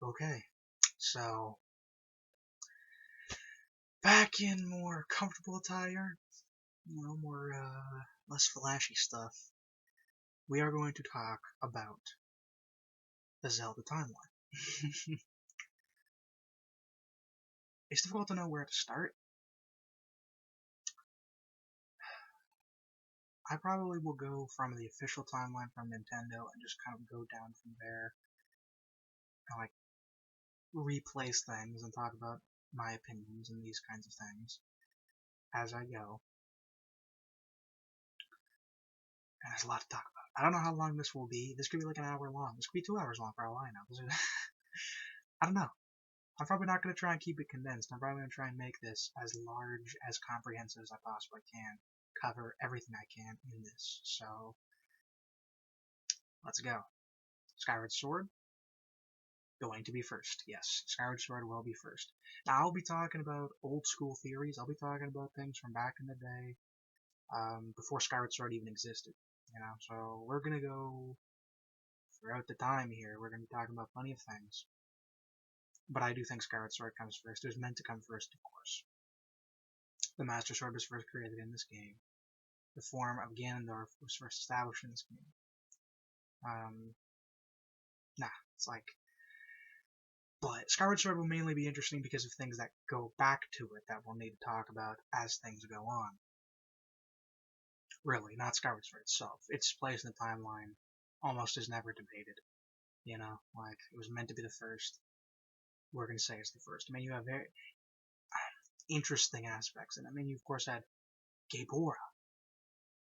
Okay, so back in more comfortable attire, more less flashy stuff. We are going to talk about the Zelda timeline. It's difficult to know where to start. I probably will go from the official timeline from Nintendo and just kind of go down from there and like replace things and talk about my opinions and these kinds of things as I go. And there's a lot to talk about. I don't know how long this will be. This could be like an hour long. This could be 2 hours long for all I know. I don't know. I'm probably not going to try and keep it condensed. I'm probably going to try and make this as large, as comprehensive as I possibly can. Cover everything I can in this. So, let's go. Skyward Sword, going to be first. Yes, Skyward Sword will be first. Now, I'll be talking about old school theories. I'll be talking about things from back in the day, before Skyward Sword even existed. So we're going to go throughout the time here. We're going to be talking about plenty of things. But I do think Skyward Sword comes first. It was meant to come first, of course. The Master Sword was first created in this game. The form of Ganondorf was first established in this game. It's like... But Skyward Sword will mainly be interesting because of things that go back to it that we'll need to talk about as things go on. Really, not Skyward Sword itself. Its place in the timeline almost is never debated. It was meant to be the first. We're going to say it's the first. I mean, you have very interesting aspects in it. I mean, you of course had Gaebora,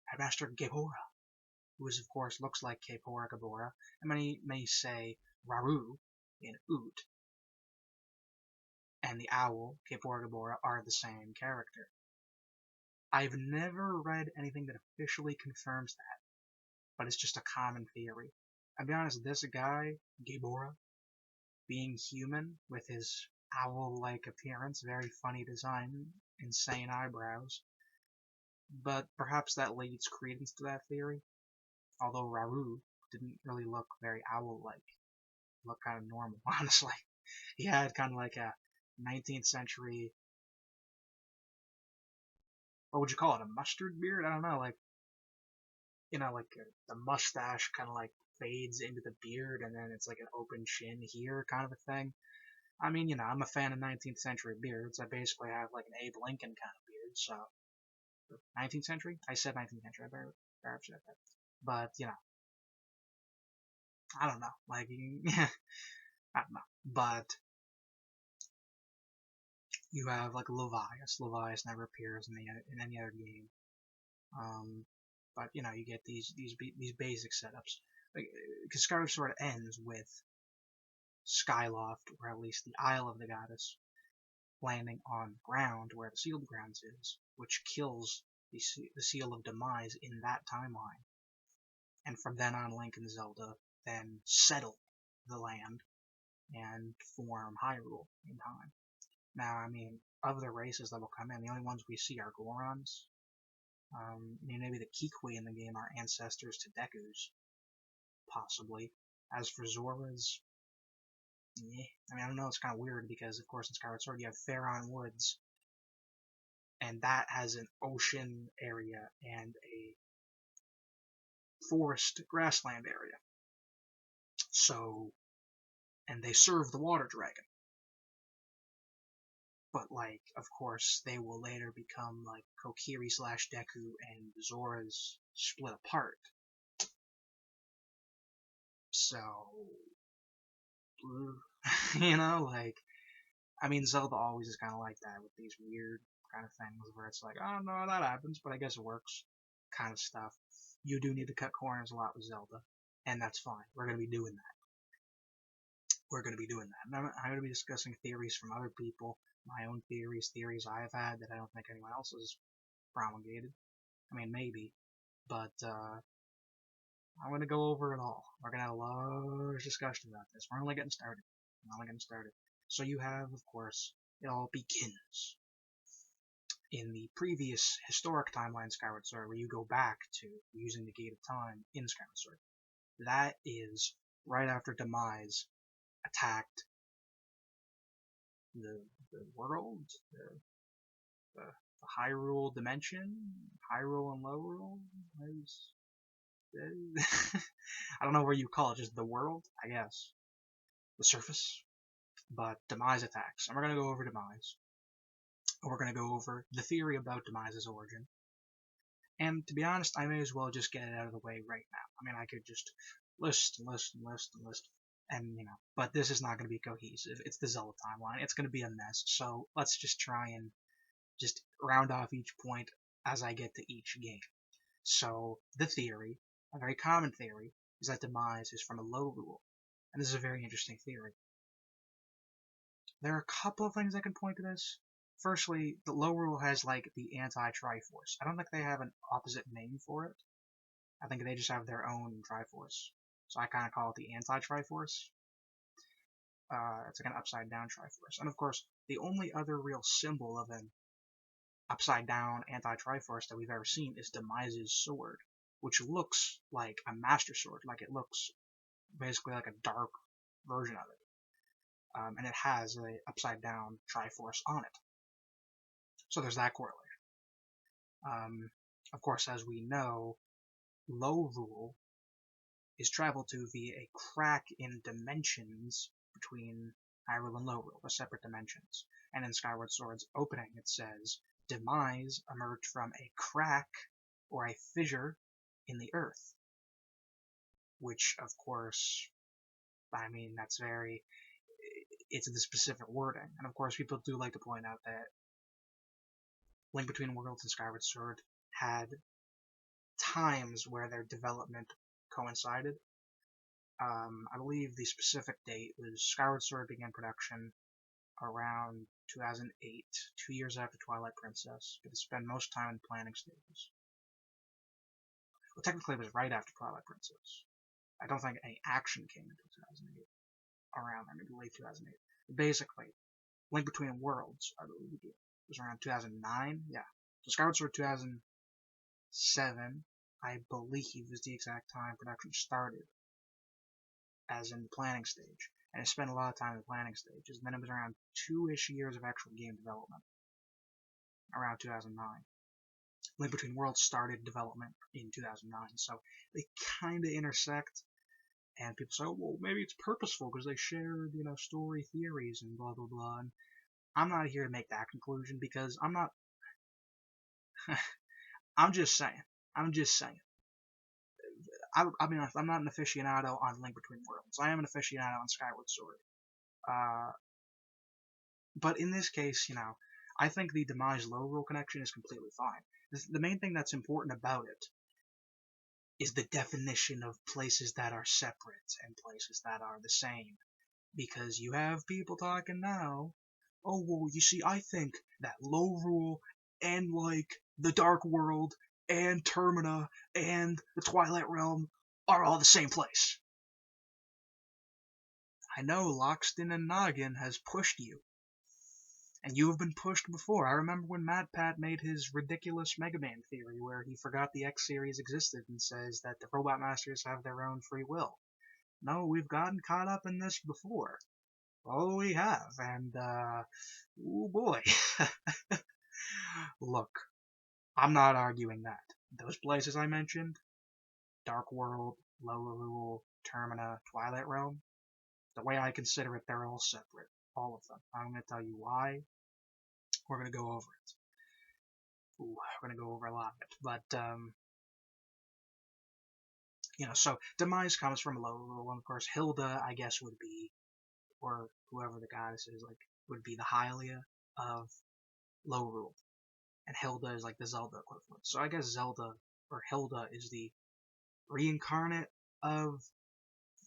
Headmaster Gaebora, who is of course looks like Kaepora Gaebora, and many may say Rauru in Oot and the owl Kaepora Gaebora are the same character. I've never read anything that officially confirms that, but it's just a common theory. I'll be honest, this guy, Gaebora, being human with his owl-like appearance, very funny design, insane eyebrows, but perhaps that leads credence to that theory. Although Rauru didn't really look very owl-like. He looked kind of normal, honestly. He had kind of like a 19th century, what would you call it, a mustard beard? I don't know, the mustache kind of like fades into the beard and then it's like an open chin here kind of a thing. I mean, I'm a fan of 19th century beards. I basically have like an Abe Lincoln kind of beard, so 19th century? I said 19th century. I better have said that. But, I don't know. I don't know. But you have like Levias. Levias never appears in any other game. But you get these basic setups. Because Skyward Sword ends with Skyloft, or at least the Isle of the Goddess, landing on the ground where the Sealed Grounds is, which kills the Seal of Demise in that timeline. And from then on, Link and Zelda then settle the land and form Hyrule in time. Now, I mean, of the races that will come in, the only ones we see are Gorons. Maybe the Kikwi in the game are ancestors to Deku's, possibly. As for Zora's, I don't know, it's kind of weird because, of course, in Skyward Sword you have Therein Woods, and that has an ocean area and a forest grassland area. So, and they serve the water dragon. But, of course, they will later become, Kokiri / Deku and Zora's split apart. So, Zelda always is kind of like that with these weird kind of things where it's like, I don't know how that happens, but I guess it works kind of stuff. You do need to cut corners a lot with Zelda, and that's fine. We're going to be doing that. And I'm going to be discussing theories from other people, my own theories I've had that I don't think anyone else has promulgated. I mean, maybe, but I'm going to go over it all. We're going to have a large discussion about this. We're only getting started. So you have, of course, it all begins in the previous historic timeline Skyward Sword, where you go back to using the Gate of Time in Skyward Sword. That is right after Demise attacked the world, the Hyrule dimension, Hyrule and Lorule. I don't know where you call it, just the world, I guess. The surface. But Demise attacks. And we're going to go over Demise. We're going to go over the theory about Demise's origin. And to be honest, I may as well just get it out of the way right now. I mean, I could just list, and, but this is not going to be cohesive. It's the Zelda timeline. It's going to be a mess. So let's just try and just round off each point as I get to each game. So the theory, a very common theory, is that Demise is from a Lorule. And this is a very interesting theory. There are a couple of things I can point to this. Firstly, the Lorule has like the anti-Triforce. I don't think they have an opposite name for it. I think they just have their own Triforce. So I kind of call it the anti-Triforce. It's like an upside down Triforce. And of course, the only other real symbol of an upside down anti-Triforce that we've ever seen is Demise's sword, which looks like a Master Sword. Like it looks basically like a dark version of it. And it has a upside down Triforce on it. So there's that correlation. Of course, as we know, Lorule is traveled to via a crack in dimensions between Hyrule and Lorule, the separate dimensions. And in Skyward Sword's opening, it says, Demise emerged from a crack or a fissure in the earth. Which, of course, I mean, that's very... It's the specific wording. And of course, people do like to point out that Link Between Worlds and Skyward Sword had times where their development coincided. I believe the specific date was Skyward Sword began production around 2008, 2 years after Twilight Princess, but it spent most time in planning stages. Well, technically it was right after Twilight Princess. I don't think any action came until 2008, around there, maybe late 2008. But basically, Link Between Worlds, I believe it was around 2009, yeah. So Skyward Sword 2007, I believe, is the exact time production started, as in the planning stage. And it spent a lot of time in the planning stages. And then it was around 2-ish years of actual game development, around 2009. Link Between Worlds started development in 2009, so they kind of intersect. And people say, oh, well, maybe it's purposeful because they shared, story theories and blah, blah, blah. And I'm not here to make that conclusion because I'm not... I'm just saying. I'll be honest, I'm not an aficionado on Link Between Worlds. I am an aficionado on Skyward Sword. But in this case, I think the Demise Lorule connection is completely fine. The main thing that's important about it is the definition of places that are separate and places that are the same. Because you have people talking now, oh, well, you see, I think that Lorule and, the Dark World and Termina and the Twilight Realm are all the same place. I know Loxton and Noggin has pushed you. And you have been pushed before. I remember when MatPat made his ridiculous Mega Man theory where he forgot the X series existed and says that the Robot Masters have their own free will. No, we've gotten caught up in this before. Oh, we have. And, oh boy. Look, I'm not arguing that. Those places I mentioned, Dark World, Lorule, Termina, Twilight Realm, the way I consider it, they're all separate. All of them. I'm going to tell you why. We're going to go over it. Ooh, we're going to go over a lot of it. But, so Demise comes from Lorule, and of course Hilda, I guess, would be, or whoever the goddess is, would be the Hylia of Lorule. And Hilda is like the Zelda equivalent. So I guess Zelda, or Hilda, is the reincarnate of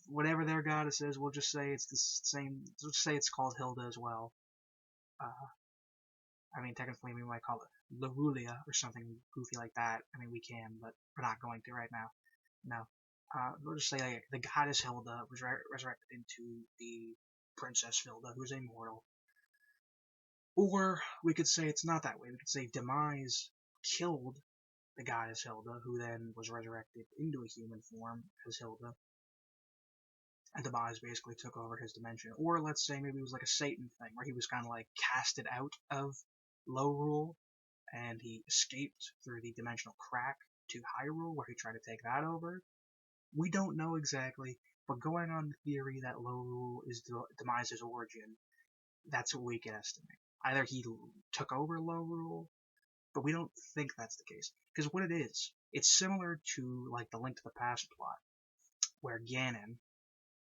whatever their goddess is. We'll just say it's the same, we'll just say it's called Hilda as well. I mean, technically we might call it Lorulia or something goofy like that. I mean, we can, but we're not going to right now. No. We'll just say the goddess Hilda was resurrected into the Princess Hilda, who's immortal. Or we could say it's not that way. We could say Demise killed the goddess Hilda, who then was resurrected into a human form as Hilda. and Demise basically took over his dimension. Or let's say maybe it was like a Satan thing, where he was kind of like casted out of Lorule, and he escaped through the dimensional crack to Hyrule, where he tried to take that over. We don't know exactly, but going on the theory that Lorule is Demise's origin, that's what we can estimate. Either he took over Lorule, but we don't think that's the case. Because what it is, it's similar to like the Link to the Past plot, where Ganon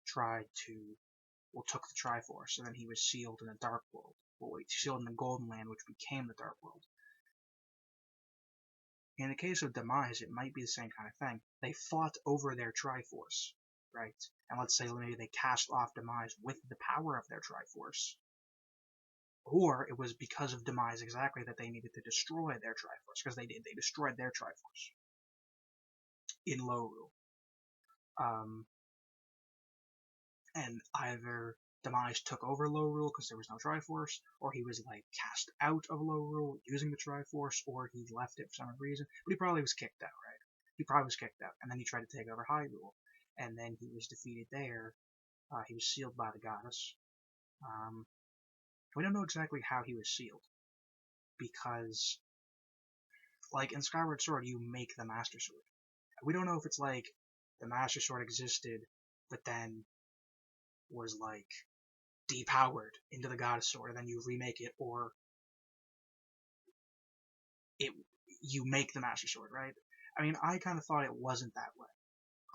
tried to, took the Triforce, and then he was sealed in the Dark World. Well, sealed in the Golden Land, which became the Dark World. In the case of Demise, it might be the same kind of thing. They fought over their Triforce, right? And let's say maybe they cast off Demise with the power of their Triforce. Or it was because of Demise exactly that they needed to destroy their Triforce, because they did. They destroyed their Triforce in Lorule. And either Demise took over Lorule because there was no Triforce, or he was like cast out of Lorule using the Triforce, or he left it for some reason. But he probably was kicked out, right? He probably was kicked out, and then he tried to take over Hyrule, and then he was defeated there. He was sealed by the goddess. We don't know exactly how he was sealed, because, like in Skyward Sword, you make the Master Sword. We don't know if it's like the Master Sword existed, but then was like depowered into the Goddess Sword, and then you remake it, or you make the Master Sword, right? I mean, I kind of thought it wasn't that way.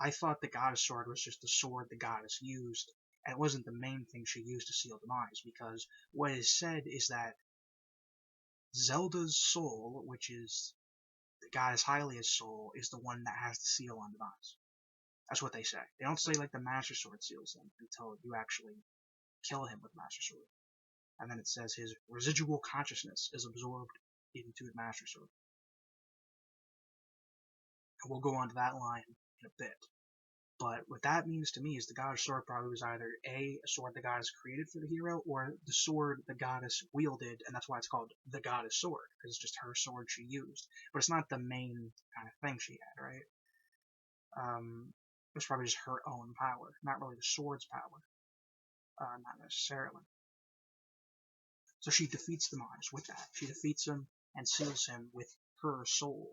I thought the Goddess Sword was just the sword the Goddess used, and it wasn't the main thing she used to seal Demise, because what is said is that Zelda's soul, which is the Goddess Hylia's soul, is the one that has the seal on Demise. That's what they say. They don't say like the Master Sword seals him until you actually kill him with Master Sword. And then it says his residual consciousness is absorbed into the Master Sword. And we'll go on to that line in a bit. But what that means to me is the Goddess Sword probably was either a sword the Goddess created for the hero, or the sword the Goddess wielded, and that's why it's called the Goddess Sword, because it's just her sword she used. But it's not the main kind of thing she had, right? It was probably just her own power, not really the sword's power. Not necessarily. So she defeats Demise with that. She defeats him and seals him with her soul.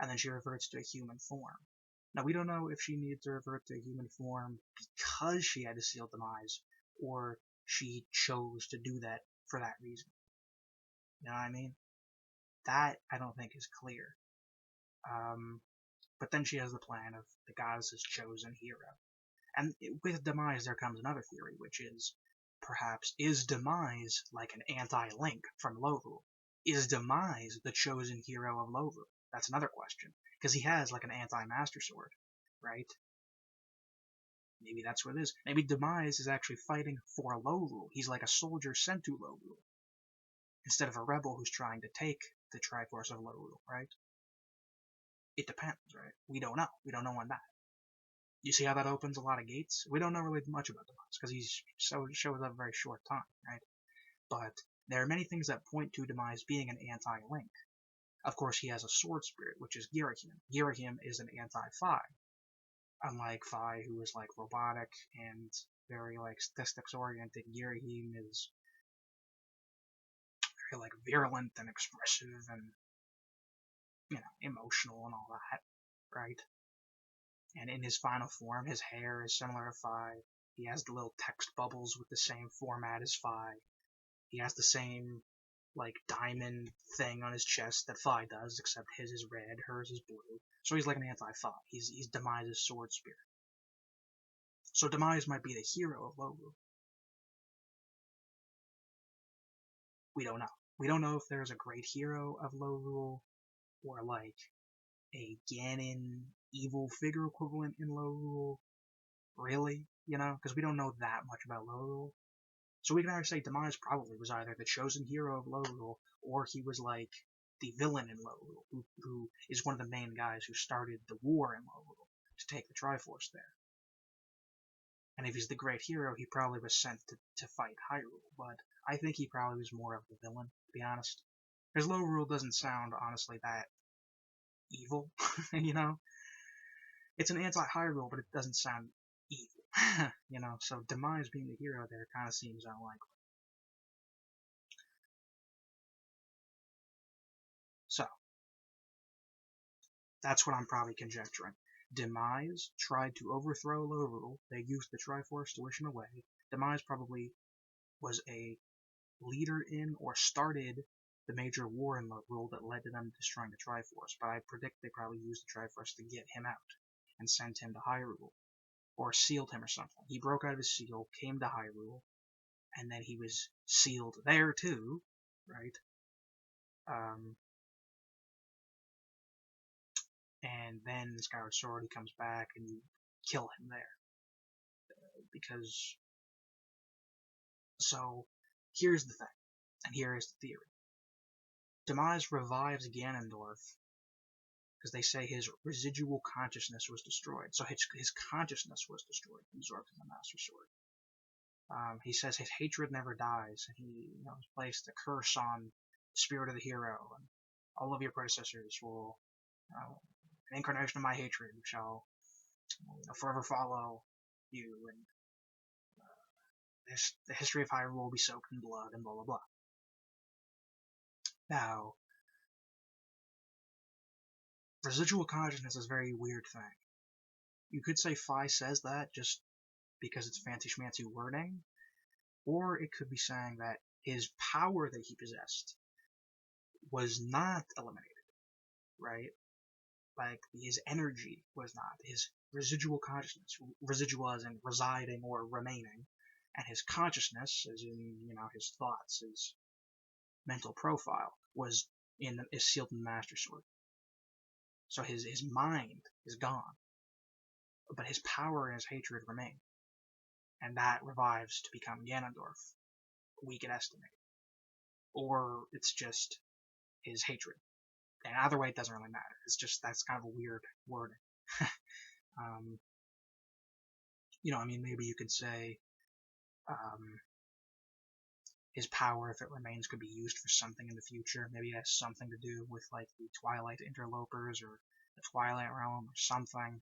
And then she reverts to a human form. Now, we don't know if she needed to revert to a human form because she had to seal Demise, or she chose to do that for that reason. You know what I mean? That, I don't think, is clear. But then she has the plan of the goddess's chosen hero. And with Demise, there comes another theory, which is, perhaps, is Demise like an anti-Link from Lorule? Is Demise the chosen hero of Lorule? That's another question. Because he has like an anti-Master Sword, right? Maybe that's what it is. Maybe Demise is actually fighting for Lorule. He's like a soldier sent to Lorule, instead of a rebel who's trying to take the Triforce of Lorule, right? It depends, right? We don't know. We don't know on that. You see how that opens a lot of gates? We don't know really much about Demise, because he shows up a very short time, right? But there are many things that point to Demise being an anti-Link. Of course, he has a sword spirit, which is Girahim. Girahim is an anti-Fi. Unlike Fi, who is like robotic and very like statistics oriented, Girahim is very like virulent and expressive and, you know, emotional and all that, right? And in his final form, his hair is similar to Fi. He has the little text bubbles with the same format as Fi. He has the same, like, diamond thing on his chest that Fi does, except his is red, hers is blue. So he's like an anti-Fi. He's Demise's sword spirit. So Demise might be the hero of Lorule. We don't know. We don't know if there's a great hero of Lorule, or like a Ganon evil figure equivalent in Lorule. Really? You know? Because we don't know that much about Lorule. So we can either say Demise probably was either the chosen hero of Lorule, or he was like the villain in Lorule, who is one of the main guys who started the war in Lorule to take the Triforce there. And if he's the great hero, he probably was sent to fight Hyrule, but I think he probably was more of the villain, to be honest. Because Lorule doesn't sound, honestly, that evil, you know? It's an anti-Hyrule, but it doesn't sound evil. So Demise being the hero there kind of seems unlikely. So, that's what I'm probably conjecturing. Demise tried to overthrow Lorule. They used the Triforce to wish him away. Demise probably was a leader in or started the major war in Lorule that led to them destroying the Triforce. But I predict they probably used the Triforce to get him out and sent him to Hyrule. Or sealed him or something. He broke out of his seal, came to Hyrule, and then he was sealed there too, right? Um, and then the Skyward Sword, he comes back and you kill him there. Because, so, here's the thing, and here is the theory. Demise revives Ganondorf because they say his residual consciousness was destroyed. So his consciousness was destroyed, absorbed in the Master Sword. He says his hatred never dies, and he placed a curse on the spirit of the hero, and all of your predecessors will, an incarnation of my hatred shall forever follow you, and the history of Hyrule will be soaked in blood, and blah blah blah. Now, residual consciousness is a very weird thing. You could say Fi says that just because it's fancy schmancy wording, or it could be saying that his power that he possessed was not eliminated, right? Like, his energy was not. His residual consciousness, residual as in residing or remaining, and his consciousness, as in, his thoughts, his mental profile, is sealed in the Master Sword. So his mind is gone, but his power and his hatred remain. And that revives to become Ganondorf, we could estimate. Or it's just his hatred. And either way, it doesn't really matter. It's just, that's kind of a weird wording. Maybe you could say his power, if it remains, could be used for something in the future. Maybe it has something to do with, like, the Twilight Interlopers or the Twilight Realm or something.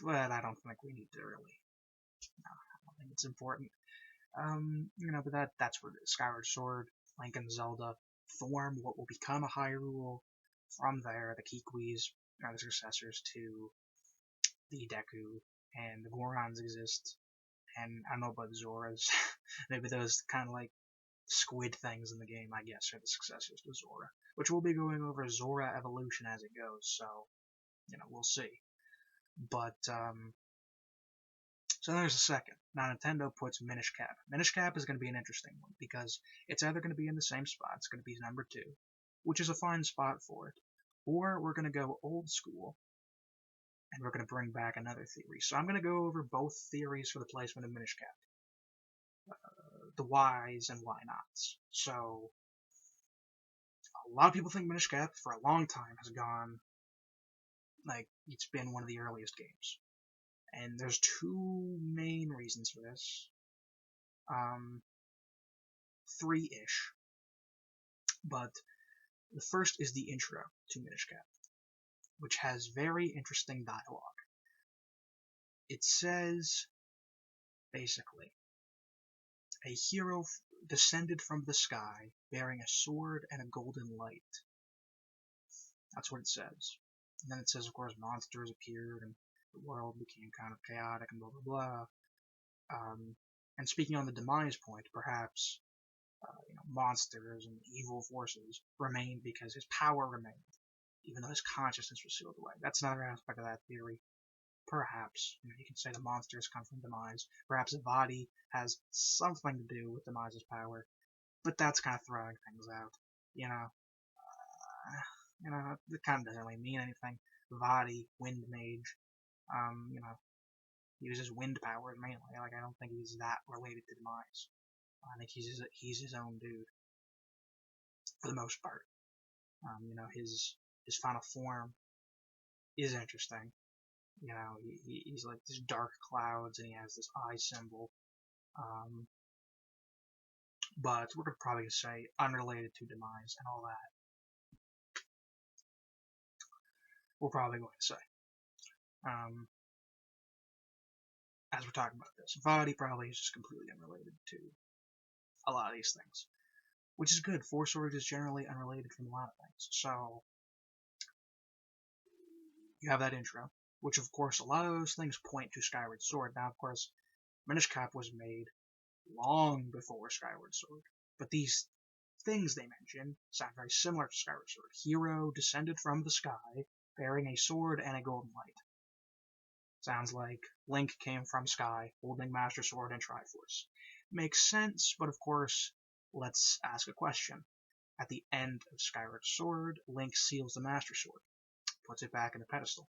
But I don't think we need to really. No, I don't think it's important. But that's where the Skyward Sword, Link and Zelda form what will become a Hyrule. From there, the Kikwis are the successors to the Deku, and the Gorons exist, and I don't know about Zoras. Maybe those kind of like squid things in the game, I guess, are the successors to Zora, which we'll be going over Zora evolution as it goes, so, we'll see. But, so there's a second. Now Nintendo puts Minish Cap. Minish Cap is going to be an interesting one, because it's either going to be in the same spot, it's going to be number 2, which is a fine spot for it, or we're going to go old school, and we're going to bring back another theory. So I'm going to go over both theories for the placement of Minish Cap. The whys and why nots. So, a lot of people think Minish Cap, for a long time, has gone, like, it's been one of the earliest games. And there's 2 main reasons for this. 3-ish. But the first is the intro to Minish Cap, which has very interesting dialogue. It says, basically, a hero descended from the sky, bearing a sword and a golden light. That's what it says. And then it says, of course, monsters appeared, and the world became kind of chaotic, and blah blah blah. And speaking on the Demise point, perhaps monsters and evil forces remained because his power remained, even though his consciousness was sealed away. That's another aspect of that theory. Perhaps you can say the monsters come from Demise. Perhaps Vadi has something to do with Demise's power, but that's kind of throwing things out. It kind of doesn't really mean anything. Vadi, Wind Mage, he uses wind powers mainly. Like, I don't think he's that related to Demise. I think he's his own dude for the most part. His final form is interesting. He's like these dark clouds, and he has this eye symbol. But we're probably gonna say unrelated to Demise and all that. We're probably going to say. as we're talking about this. Vadi probably is just completely unrelated to a lot of these things, which is good. Four Swords is generally unrelated from a lot of things. So you have that intro, which of course a lot of those things point to Skyward Sword. Now, of course, Minish Cap was made long before Skyward Sword, but these things they mention sound very similar to Skyward Sword. Hero descended from the sky, bearing a sword and a golden light. Sounds like Link came from Sky, holding Master Sword and Triforce. Makes sense, but of course, let's ask a question. At the end of Skyward Sword, Link seals the Master Sword, puts it back in the pedestal.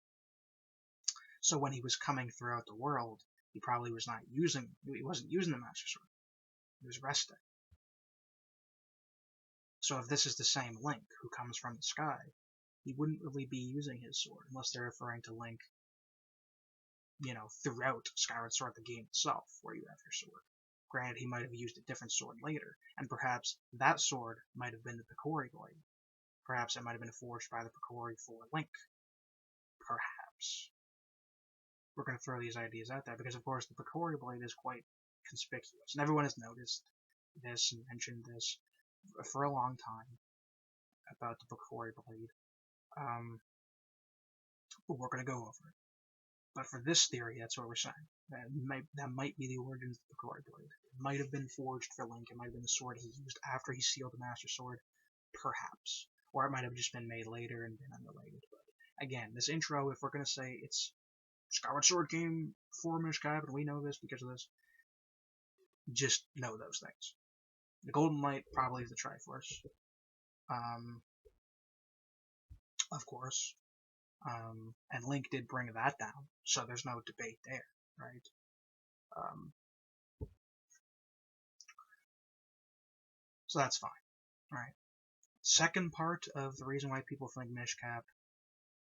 So when he was coming throughout the world, he probably wasn't using the Master Sword. He was resting. So if this is the same Link who comes from the sky, he wouldn't really be using his sword, unless they're referring to Link, throughout Skyward Sword, the game itself, where you have your sword. Granted, he might have used a different sword later, and perhaps that sword might have been the Picori blade. Perhaps it might have been forged by the Picori for Link. Perhaps. We're going to throw these ideas out there, because of course the Picori blade is quite conspicuous, and everyone has noticed this and mentioned this for a long time about the Picori blade. But we're going to go over it. But for this theory, that's what we're saying. That might be the origins of the Picori blade. It might have been forged for Link. It might have been the sword he used after he sealed the Master Sword. Perhaps. Or it might have just been made later and been unrelated. But again, this intro, if we're going to say it's Skyward Sword came before Minish Cap, and we know this because of this, just know those things. The Golden Light probably is the Triforce. Of course. And Link did bring that down, so there's no debate there, right? So that's fine, right? Second part of the reason why people think Minish Cap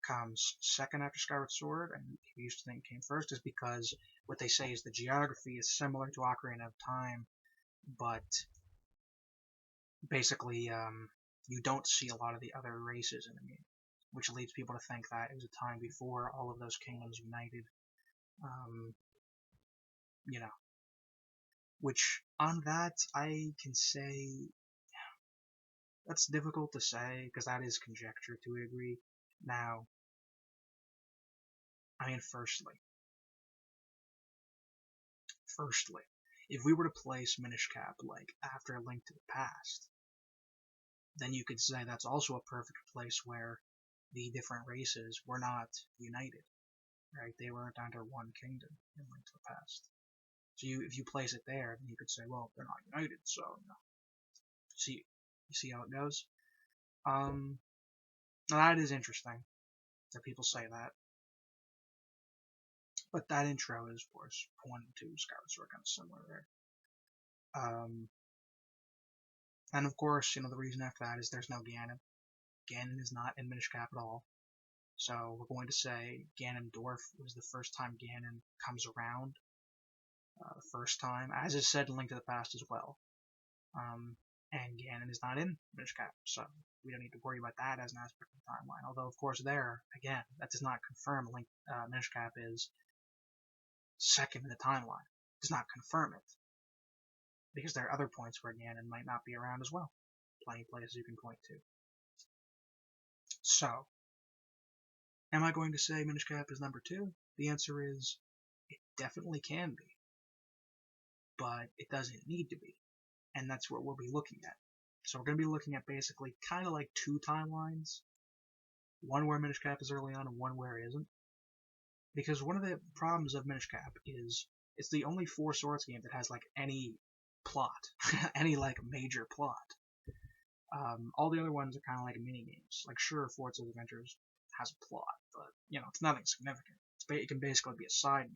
comes second after Skyward Sword, and you used to think it came first, is because what they say is the geography is similar to Ocarina of Time, but basically you don't see a lot of the other races in the game, which leads people to think that it was a time before all of those kingdoms united. Which on that I can say that's difficult to say because that is conjecture to a degree. Now, I mean, firstly, if we were to place Minish Cap like after A Link to the Past, then you could say that's also a perfect place where the different races were not united, right? They weren't under one kingdom in Link to the Past. So if you place it there, then you could say, well, they're not united, so you see how it goes. Now that is interesting that people say that, but that intro is, of course, pointing to Skyward Sword, kind of similar there. And of course, the reason after that is there's no Ganon. Ganon is not in Minish Cap at all. So we're going to say Ganondorf was the first time Ganon comes around. The first time, as is said in Link to the Past as well. And Ganon is not in Minish Cap, so we don't need to worry about that as an aspect of the timeline. Although, of course, there, again, that does not confirm Minish Cap is second in the timeline. It does not confirm it. Because there are other points where Ganon might not be around as well. Plenty of places you can point to. So, am I going to say Minish Cap is number 2? The answer is, it definitely can be. But it doesn't need to be. And that's what we'll be looking at. So we're going to be looking at basically kind of like 2 timelines. One where Minish Cap is early on and one where it isn't. Because one of the problems of Minish Cap is it's the only Four Swords game that has like any plot. any like major plot. All the other ones are kind of like mini games. Like sure, Forza's Adventures has a plot, but it's nothing significant. It can basically be a side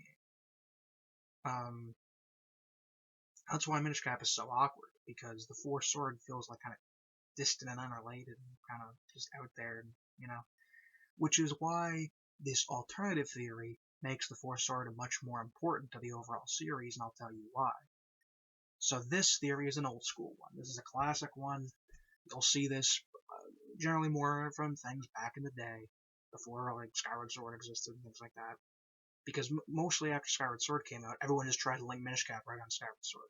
game. That's why Minish Cap is so awkward, because the Four Sword feels like kind of distant and unrelated and kind of just out there, which is why this alternative theory makes the Four Sword much more important to the overall series, and I'll tell you why. So this theory is an old school one. This is a classic one. You'll see this generally more from things back in the day, before like Skyward Sword existed and things like that. Because mostly after Skyward Sword came out, everyone just tried to link Minish Cap right on Skyward Sword.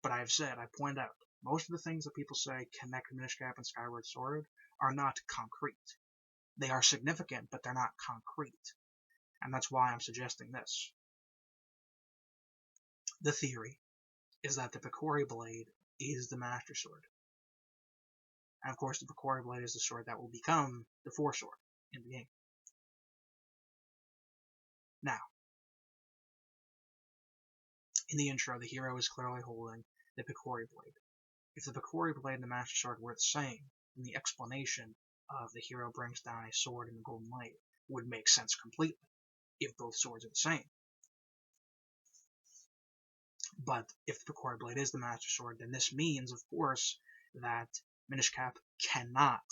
But I point out, most of the things that people say connect Minish Cap and Skyward Sword are not concrete. They are significant, but they're not concrete. And that's why I'm suggesting this. The theory is that the Picori Blade is the Master Sword. And of course, the Picori Blade is the sword that will become the Force Sword in the game. Now, in the intro, the hero is clearly holding the Picori Blade. If the Picori Blade and the Master Sword were the same, then the explanation of the hero brings down a sword in the Golden Light would make sense completely, if both swords are the same. But if the Picori Blade is the Master Sword, then this means, of course, that Minish Cap cannot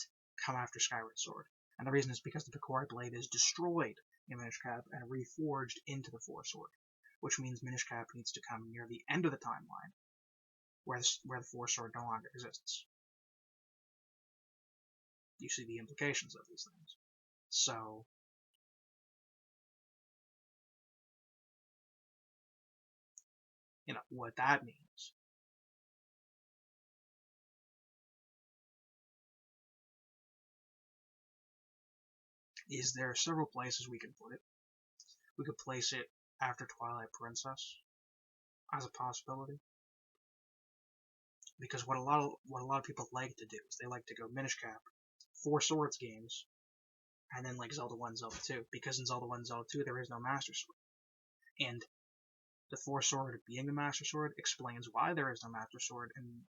come after Skyward Sword. And the reason is because the Picori Blade is destroyed in Minish Cap and reforged into the Force Sword, which means Minish Cap needs to come near the end of the timeline, where the Force Sword no longer exists. You see the implications of these things. So, what that means is there are several places we can put it. We could place it after Twilight Princess as a possibility. Because what a lot of people like to do is they like to go Minish Cap, Four Swords games, and then like Zelda 1, Zelda 2. Because in Zelda 1, Zelda 2 there is no Master Sword. And the Force Sword being the Master Sword explains why there is no Master Sword in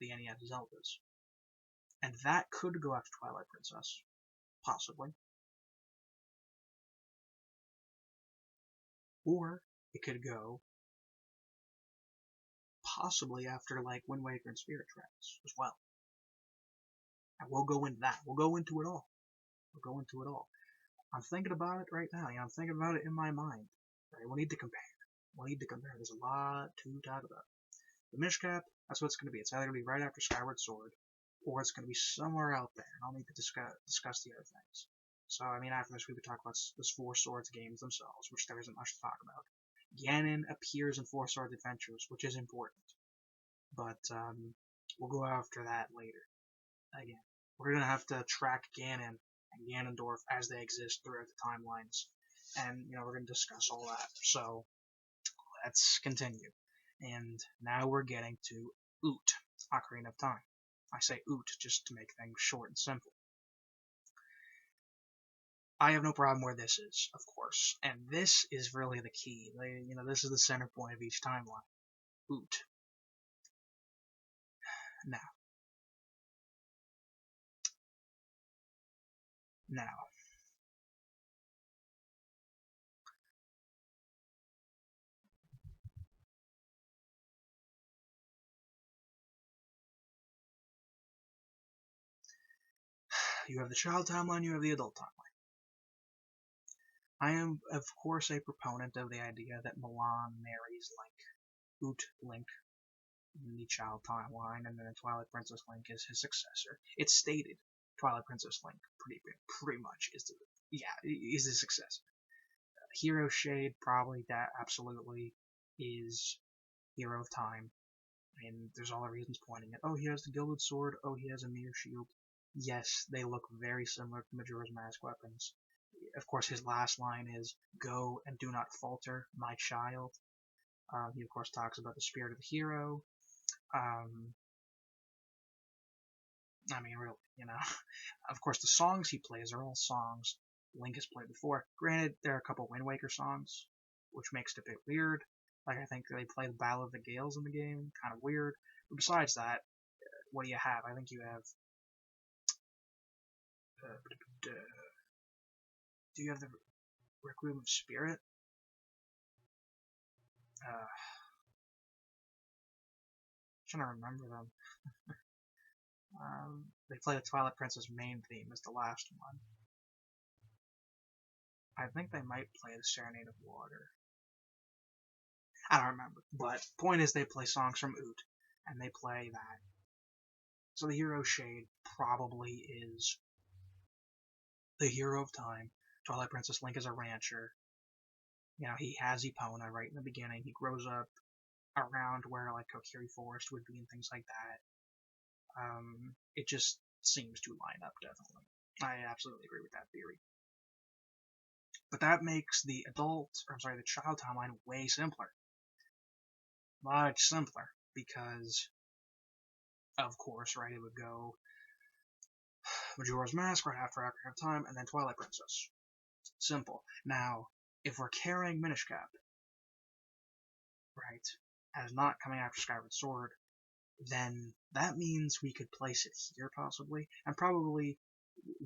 the NES Zeldas. And that could go after Twilight Princess. Possibly. Or it could go possibly after like Wind Waker and Spirit Tracks as well. And we'll go into that. We'll go into it all. I'm thinking about it right now. I'm thinking about it in my mind. Right? We'll need to compare. There's a lot to talk about. The Minish Cap, that's what it's going to be. It's either going to be right after Skyward Sword, or it's going to be somewhere out there, and I'll need to discuss the other things. So, after this, we would talk about the Four Swords games themselves, which there isn't much to talk about. Ganon appears in Four Swords Adventures, which is important. But, we'll go after that later. Again, we're going to have to track Ganon and Ganondorf as they exist throughout the timelines. And, we're going to discuss all that. So, let's continue. And now we're getting to Oot, Ocarina of Time. I say Oot just to make things short and simple. I have no problem where this is, of course. And this is really the key. This is the center point of each timeline. Oot. Now. You have the child timeline, you have the adult timeline. I am, of course, a proponent of the idea that Milan marries Link in the child timeline, and then Twilight Princess Link is his successor. It's stated Twilight Princess Link pretty much is his successor. Hero Shade probably that absolutely is Hero of Time. And there's all the reasons pointing at, oh, he has the Gilded Sword, oh, he has a Mirror Shield. Yes, they look very similar to Majora's Mask weapons. Of course, his last line is, "Go and do not falter, my child." He, of course, talks about the spirit of the hero. Really, Of course, the songs he plays are all songs Link has played before. Granted, there are a couple Wind Waker songs, which makes it a bit weird. Like, I think they play the Battle of the Gales in the game, kind of weird. But besides that, what do you have? I think you have... do you have the Requiem of Spirit? I'm trying to remember them. They play the Twilight Princess main theme as the last one. I think they might play the Serenade of Water. I don't remember. But point is they play songs from Oot, and they play that. So the Hero Shade probably is the Hero of Time. Twilight Princess Link is a rancher. He has Epona right in the beginning. He grows up around where like Kokiri Forest would be and things like that. It just seems to line up definitely. I absolutely agree with that theory. But that makes the the child timeline way simpler. Much simpler. Because, of course, right, it would go Majora's Mask right after Ocarina of Time, and then Twilight Princess. Simple. Now, if we're carrying Minish Cap, right, as not coming after Skyward Sword, then that means we could place it here possibly, and probably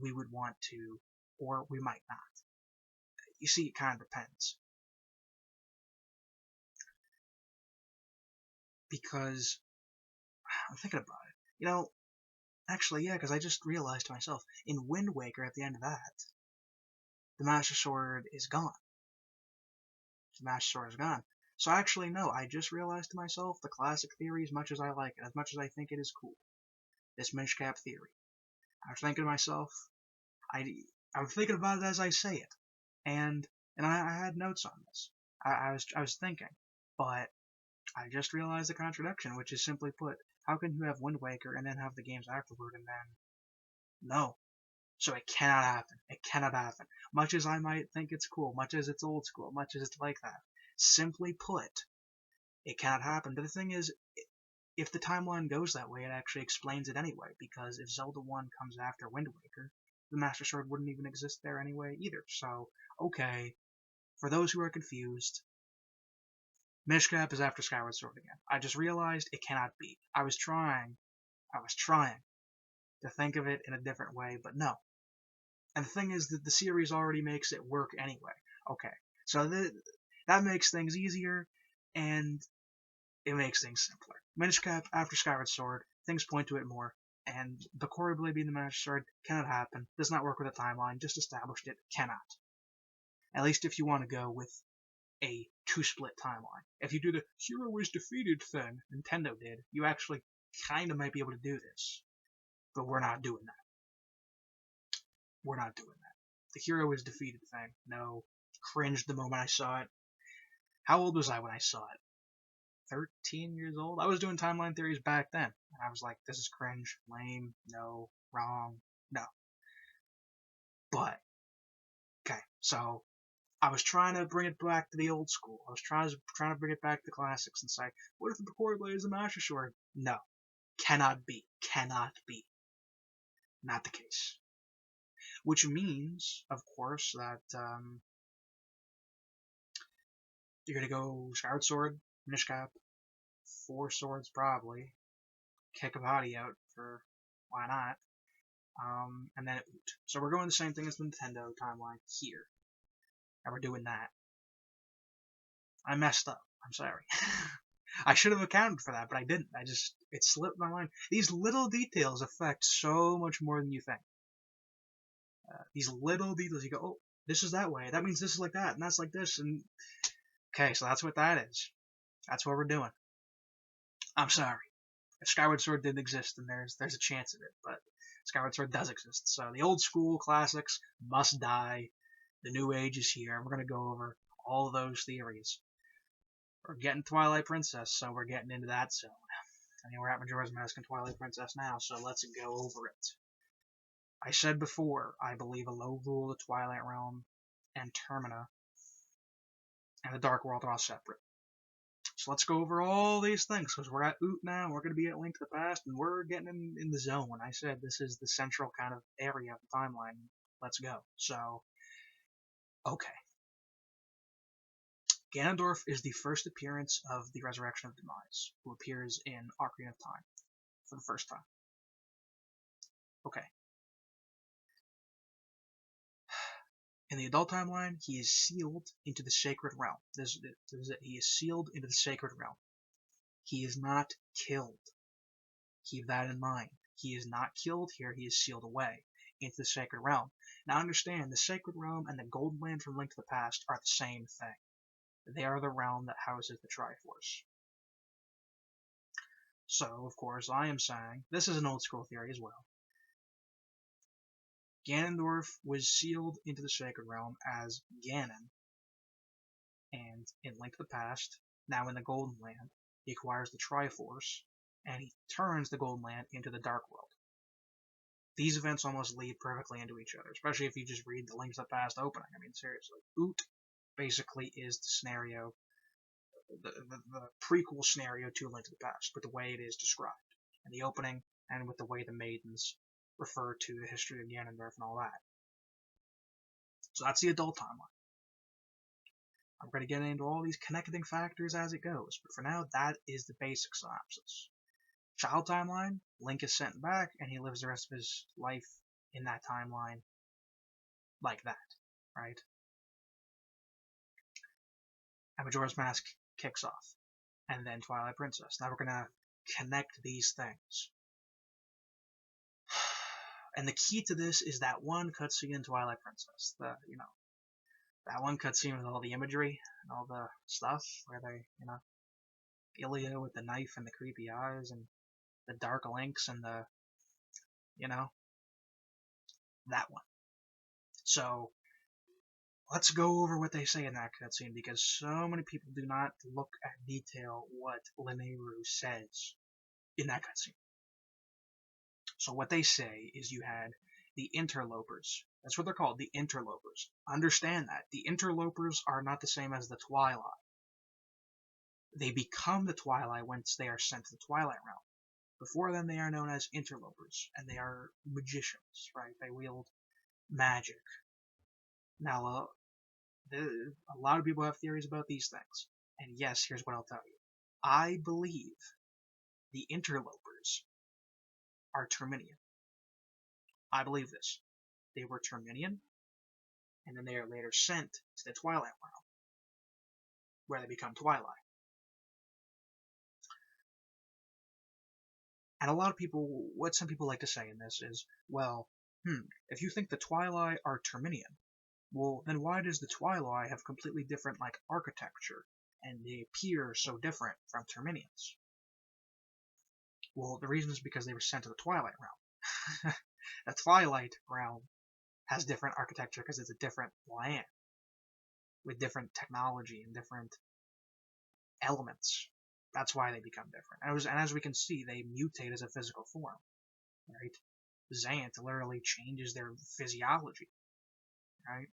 we would want to, or we might not. You see, it kind of depends. Because, I'm thinking about it. Actually, yeah, because I just realized to myself, in Wind Waker, at the end of that, the Master Sword is gone. The Master Sword is gone. So actually, no, I just realized to myself, the classic theory, as much as I like it, as much as I think it is cool, this Minish Cap theory. I was thinking to myself, I'm thinking about it as I say it, and I had notes on this. I was thinking, but I just realized the contradiction, which is simply put, how can you have Wind Waker and then have the games afterward and then no? So it cannot happen. It cannot happen. Much as I might think it's cool, much as it's old school, much as it's like that, simply put, it cannot happen. But the thing is, if the timeline goes that way, it actually explains it anyway, because if Zelda 1 comes after Wind Waker, the Master Sword wouldn't even exist there anyway either. So, okay, for those who are confused, Minish Cap is after Skyward Sword again. I just realized it cannot be. I was trying to think of it in a different way, but no. And the thing is that the series already makes it work anyway. Okay, so that makes things easier, and it makes things simpler. Minish Cap after Skyward Sword, things point to it more, and Bakura Blade being the Master Sword cannot happen. Does not work with a timeline. Just established it. Cannot. At least if you want to go with a two-split timeline. If you do the hero is defeated thing Nintendo did, you actually kind of might be able to do this. But we're not doing that. We're not doing that. The hero is defeated thing. No. Cringed the moment I saw it. How old was I when I saw it? 13 years old? I was doing timeline theories back then. And I was like, this is cringe, lame, no, wrong, no. But, okay, so I was trying to bring it back to the old school. I was trying to bring it back to the classics and say, what if the Bakura Blade is a Master Sword? No. Cannot be. Cannot be. Not the case. Which means, of course, that you're going to go Skyward Sword, Minish Cap, 4 swords probably, kick a body out for why not, and then Oot. So we're going the same thing as the Nintendo timeline here, and we're doing that. I messed up. I'm sorry. I should have accounted for that, but I didn't. It slipped my mind. These little details affect so much more than you think. These little details, you go, oh, this is that way. That means this is like that, and that's like this, and okay, so that's what that is. That's what we're doing. I'm sorry. If Skyward Sword didn't exist, then there's a chance of it, but Skyward Sword does exist. So the old school classics must die. The new age is here. We're going to go over all those theories. We're getting Twilight Princess, so we're getting into that zone. I mean, we're at Majora's Mask and Twilight Princess now, so let's go over it. I said before, I believe a Lorule, the Twilight Realm, and Termina, and the Dark World are all separate. So let's go over all these things, because we're at Oot now, we're going to be at Link to the Past, and we're getting in the zone. I said this is the central kind of area of the timeline. Let's go. So, okay. Ganondorf is the first appearance of the Resurrection of Demise, who appears in Ocarina of Time for the first time. Okay. In the adult timeline, he is sealed into the Sacred Realm. He is sealed into the Sacred Realm. He is not killed. Keep that in mind. He is not killed here, he is sealed away into the Sacred Realm. Now understand, the Sacred Realm and the Golden Land from Link to the Past are the same thing. They are the realm that houses the Triforce. So, of course, I am saying, this is an old school theory as well, Ganondorf was sealed into the Sacred Realm as Ganon And in Link to the Past, now in the Golden Land, he acquires the Triforce, and he turns the Golden Land into the Dark World. These events almost lead perfectly into each other, especially if you just read the Link to the Past opening. I mean, seriously. Oot basically is the scenario, the prequel scenario to Link to the Past, with the way it is described in the opening, and with the way the maidens refer to the history of Ganondorf and all that. So that's the adult timeline. I'm going to get into all these connecting factors as it goes, but for now, that is the basic synopsis. Child timeline, Link is sent back, and he lives the rest of his life in that timeline like that, right? And Majora's Mask kicks off, and then Twilight Princess. Now we're going to connect these things. And the key to this is that one cutscene in Twilight Princess. That one cutscene with all the imagery and all the stuff where they, Ilia with the knife and the creepy eyes and the dark links and the, that one. So let's go over what they say in that cutscene, because so many people do not look at detail what Lineru says in that cutscene. So what they say is you had the Interlopers. That's what they're called, the Interlopers. Understand that. The Interlopers are not the same as the Twilight. They become the Twilight once they are sent to the Twilight Realm. Before then, they are known as Interlopers, and they are magicians, right? They wield magic. Now, a lot of people have theories about these things. And yes, here's what I'll tell you. I believe the Interlopers are Terminian. I believe this. They were Terminian, and then they are later sent to the Twilight Realm, where they become Twilight. And a lot of people, what some people like to say in this is, well, if you think the Twilight are Terminian, well, then why does the Twilight have completely different, architecture, and they appear so different from Terminians? Well, the reason is because they were sent to the Twilight Realm. The Twilight Realm has different architecture because it's a different land, with different technology and different elements. That's why they become different. And as we can see, they mutate as a physical form, right? Zant literally changes their physiology, right?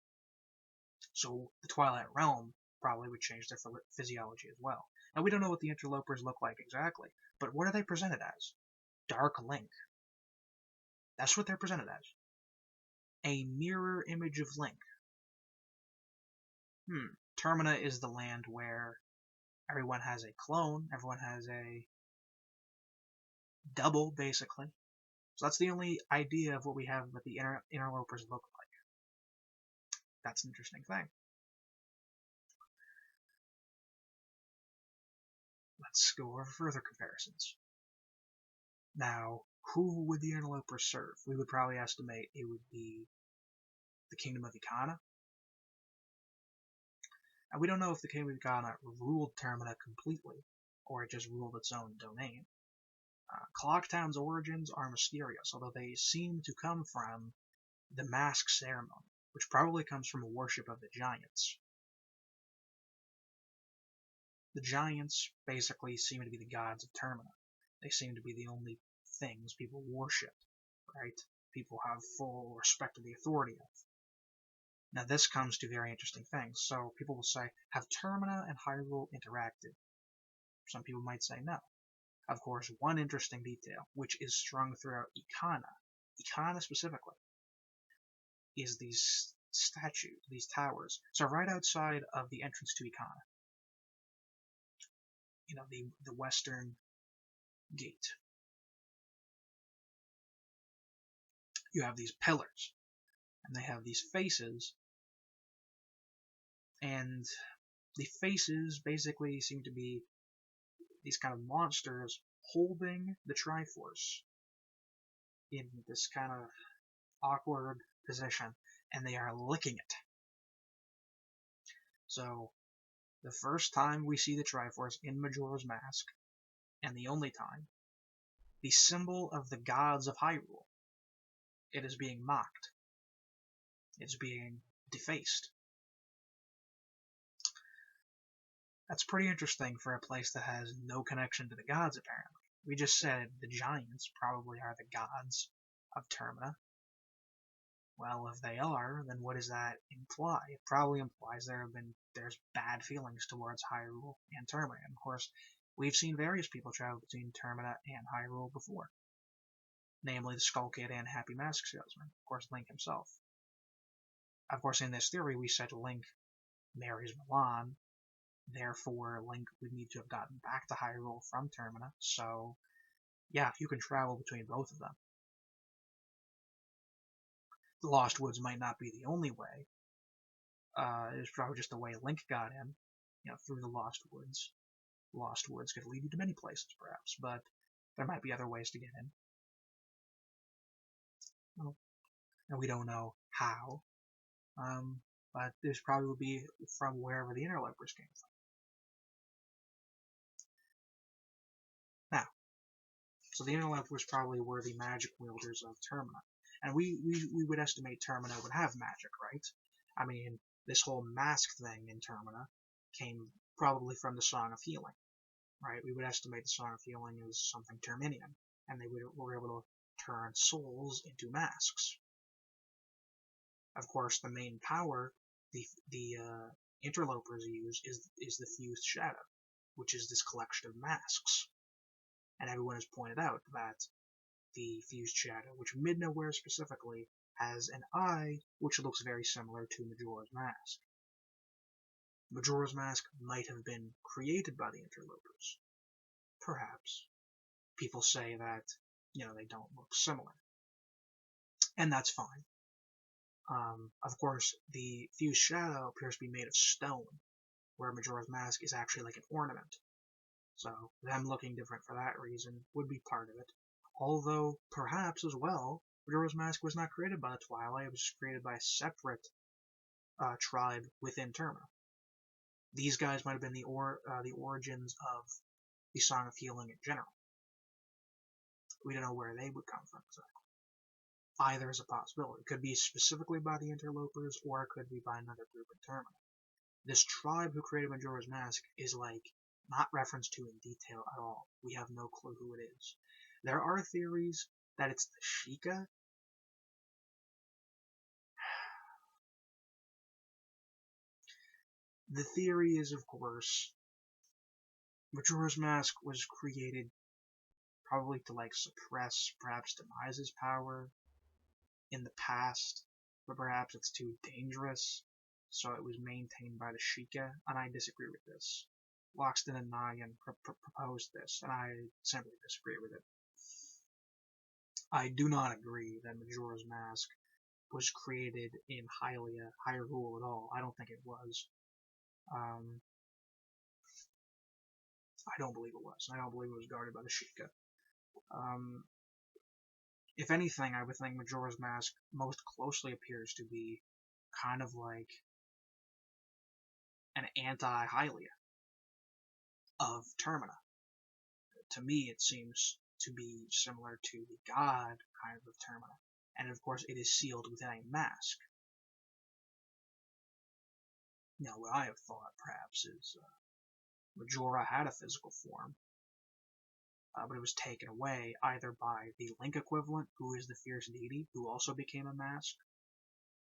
So the Twilight Realm probably would change their physiology as well. Now, we don't know what the Interlopers look like exactly, but what are they presented as? Dark Link. That's what they're presented as. A mirror image of Link. Termina is the land where everyone has a clone, everyone has a double, basically. So that's the only idea of what we have what the Interlopers look like. That's an interesting thing. Let's go over further comparisons. Now, who would the Interlopers serve? We would probably estimate it would be the Kingdom of Ikana. And we don't know if the Kingdom of Ikana ruled Termina completely, or it just ruled its own domain. Clocktown's origins are mysterious, although they seem to come from the mask ceremony, which probably comes from a worship of the giants. The giants basically seem to be the gods of Termina. They seem to be the only things people worship, right? People have full respect of the authority of. Now this comes to very interesting things. So people will say, have Termina and Hyrule interacted? Some people might say no. Of course, one interesting detail, which is strung throughout Ikana specifically, is these statues, these towers. So right outside of the entrance to Ikana, the western gate, you have these pillars, and they have these faces, and the faces basically seem to be these kind of monsters holding the Triforce in this kind of awkward position, and they are licking it. So, the first time we see the Triforce in Majora's Mask, and the only time, the symbol of the gods of Hyrule, it is being mocked. It's being defaced. That's pretty interesting for a place that has no connection to the gods, apparently. We just said the giants probably are the gods of Termina. Well, if they are, then what does that imply? It probably implies there's bad feelings towards Hyrule and Termina. And of course, we've seen various people travel between Termina and Hyrule before, namely the Skull Kid and Happy Mask Salesman, of course Link himself. Of course, in this theory, we said Link marries Milan, therefore Link would need to have gotten back to Hyrule from Termina, so yeah, you can travel between both of them. The Lost Woods might not be the only way. It was probably just the way Link got in, through the Lost Woods. Lost Woods could lead you to many places, perhaps, but there might be other ways to get in. Well, and we don't know how, but this probably would be from wherever the Interlopers came from. Now, so the Interlopers probably were the magic wielders of Termina. And we would estimate Termina would have magic, right? I mean, this whole mask thing in Termina came probably from the Song of Healing, right? We would estimate the Song of Healing as something Terminian, and they were able to turn souls into masks. Of course, the main power the Interlopers use is the Fused Shadow, which is this collection of masks. And everyone has pointed out that the Fused Shadow, which Midna wears specifically, has an eye which looks very similar to Majora's Mask. Majora's Mask might have been created by the Interlopers. Perhaps. People say that, they don't look similar. And that's fine. Of course, the Fused Shadow appears to be made of stone, where Majora's Mask is actually like an ornament. So, them looking different for that reason would be part of it. Although, perhaps as well, Majora's Mask was not created by the Twilight, it was created by a separate tribe within Termina. These guys might have been the origins of the Song of Healing in general. We don't know where they would come from exactly. Either is a possibility. It could be specifically by the Interlopers, or it could be by another group in Termina. This tribe who created Majora's Mask is not referenced to in detail at all. We have no clue who it is. There are theories that it's the Sheikah. The theory is, of course, Majora's Mask was created probably to suppress perhaps Demise's power in the past, but perhaps it's too dangerous, so it was maintained by the Sheikah, and I disagree with this. Loxton and Nyan proposed this, and I simply disagree with it. I do not agree that Majora's Mask was created in Hyrule at all. I don't think it was. I don't believe it was. I don't believe it was guarded by the Sheikah. If anything, I would think Majora's Mask most closely appears to be kind of like an anti-Hylia of Termina. To me, it seems to be similar to the god kind of Termina. And of course, it is sealed within a mask. Now, what I have thought, perhaps, is Majora had a physical form, but it was taken away either by the Link equivalent, who is the fierce deity, who also became a mask,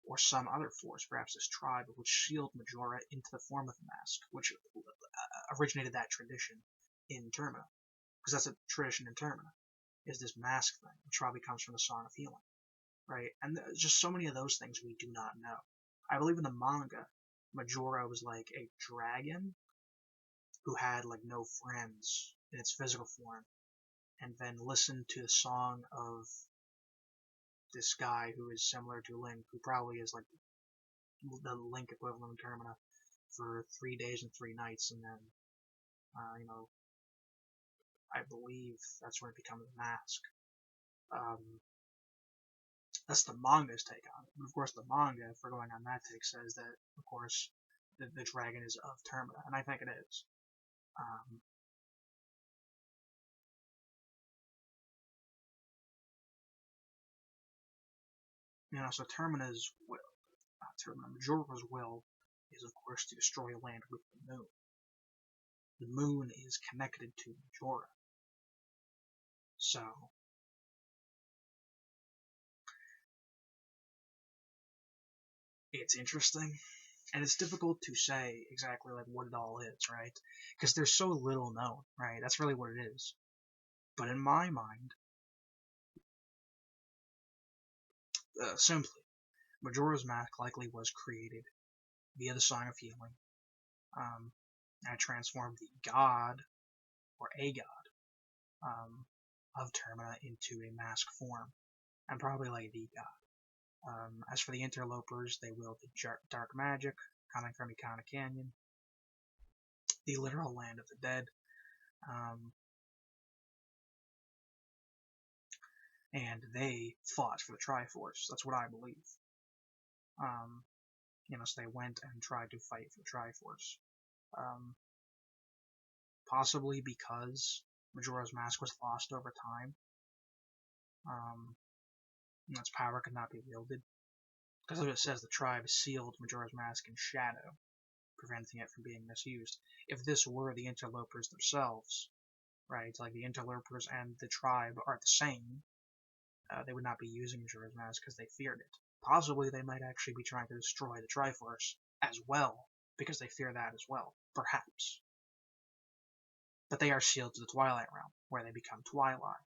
or some other force, perhaps this tribe, which sealed Majora into the form of a mask, which originated that tradition in Termina. Because that's a tradition in Termina, is this mask thing, which probably comes from the Song of Healing, right? And just so many of those things we do not know. I believe in the manga, Majora was like a dragon who had no friends in its physical form, and then listened to the song of this guy who is similar to Link, who probably is the Link equivalent in Termina, for 3 days and 3 nights, and then, I believe that's when it becomes a mask. That's the manga's take on it. But of course, the manga, if we're going on that take, says that, of course, the dragon is of Termina, and I think it is. So Termina's will, Majora's will, is of course to destroy land with the moon. the moon is connected to Majora. So it's interesting, and it's difficult to say exactly like what it all is, right? Because there's so little known, right? That's really what it is. But in my mind, simply, Majora's Mask likely was created via the Song of Healing, and transformed the god, or a god, of Termina into a mask form, and probably like the god. As for the Interlopers, they wield the dark magic coming from Ikana Canyon, the literal land of the dead, and they fought for the Triforce. That's what I believe. So they went and tried to fight for the Triforce. Possibly because Majora's Mask was lost over time. Its power could not be wielded. Because as it says, the tribe sealed Majora's Mask in shadow, preventing it from being misused. If this were the Interlopers themselves, right, like the Interlopers and the tribe are the same, they would not be using Majora's Mask because they feared it. Possibly they might actually be trying to destroy the Triforce as well, because they fear that as well. Perhaps. But they are sealed to the Twilight Realm, where they become Twilight.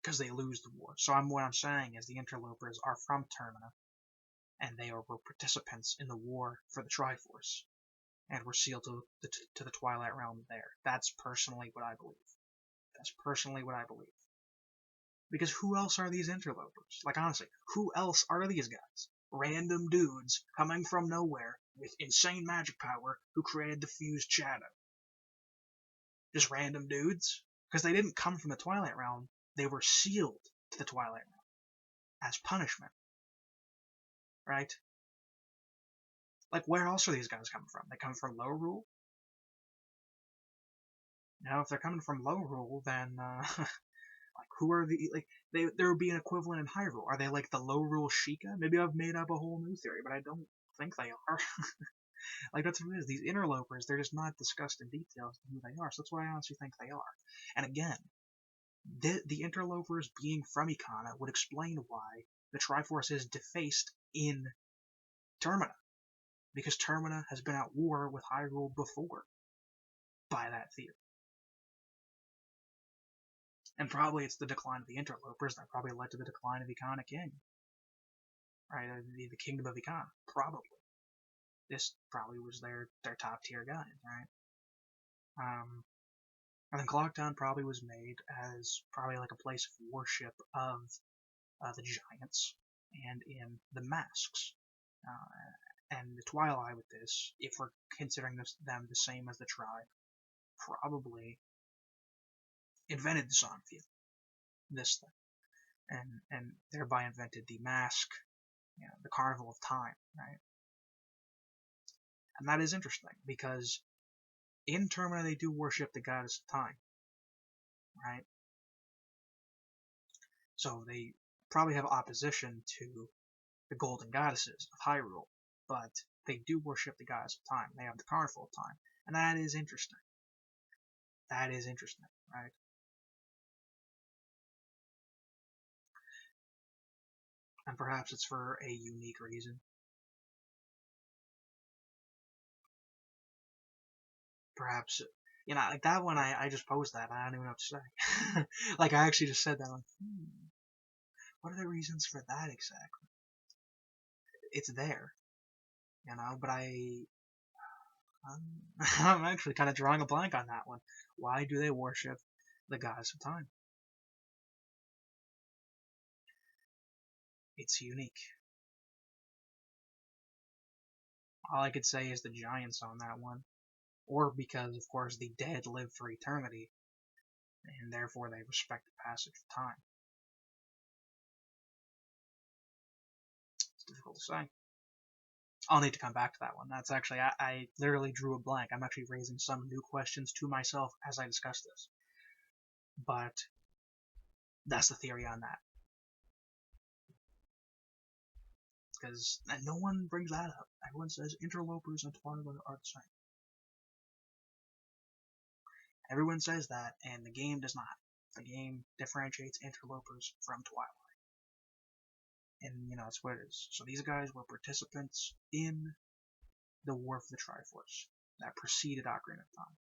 Because they lose the war. So what I'm saying is the Interlopers are from Termina, and they were participants in the war for the Triforce, and were sealed to the Twilight Realm there. That's personally what I believe. Because who else are these Interlopers? Like, honestly, who else are these guys? Random dudes coming from nowhere with insane magic power who created the fused shadow. Just random dudes? Because they didn't come from the Twilight Realm, they were sealed to the Twilight Realm as punishment. Right? Like, where else are these guys coming from? They come from Lorule? If they're coming from Lorule, then, like, who are there would be an equivalent in Hyrule. Are they like the Lorule Sheikah? Maybe I've made up a whole new theory, but I don't think they are. Like, that's what it is. These Interlopers, they're just not discussed in detail as to who they are, so that's what I honestly think they are. And again, the Interlopers being from Ikana would explain why the Triforce is defaced in Termina. Because Termina has been at war with Hyrule before, by that theory. And probably it's the decline of the Interlopers that probably led to the decline of Ikana King. Right? The Kingdom of Ikana. Probably. This probably was their top tier guy, right? And then Clocktown probably was made as probably like a place of worship of the giants and in the masks. And the Twilight with this, if we're considering them the same as the tribe, probably invented the Song of Healing, this thing, and thereby invented the mask, the Carnival of Time, right? And that is interesting because in Termina they do worship the goddess of time, right? So they probably have opposition to the golden goddesses of Hyrule, but they do worship the goddess of time. They have the Carnival of Time, and that is interesting. That is interesting, right? And perhaps it's for a unique reason. Perhaps, like that one, I just posed that. I don't even know what to say. Like, I actually just said that, like, what are the reasons for that exactly? It's there, but I'm actually kind of drawing a blank on that one. Why do they worship the goddess of time? It's unique. All I could say is the giants on that one. Or because, of course, the dead live for eternity, and therefore they respect the passage of time. It's difficult to say. I'll need to come back to that one. That's actually, I literally drew a blank. I'm actually raising some new questions to myself as I discuss this. But that's the theory on that. Because no one brings that up. Everyone says Interlopers and Twilight are the same. Everyone says that, and the game does not. The game differentiates Interlopers from Twilight. And, that's what it is. So these guys were participants in the War for the Triforce that preceded Ocarina of Time,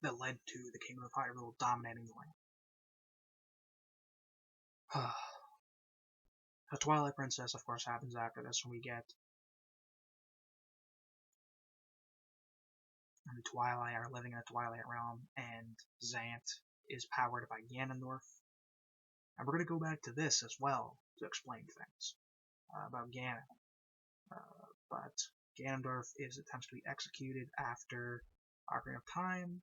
that led to the Kingdom of Hyrule dominating the land. The Twilight Princess, of course, happens after this, and we get the Twilight are living in the Twilight Realm, and Zant is powered by Ganondorf. And we're going to go back to this as well to explain things about Ganon. But Ganondorf attempts to be executed after Ocarina of Time.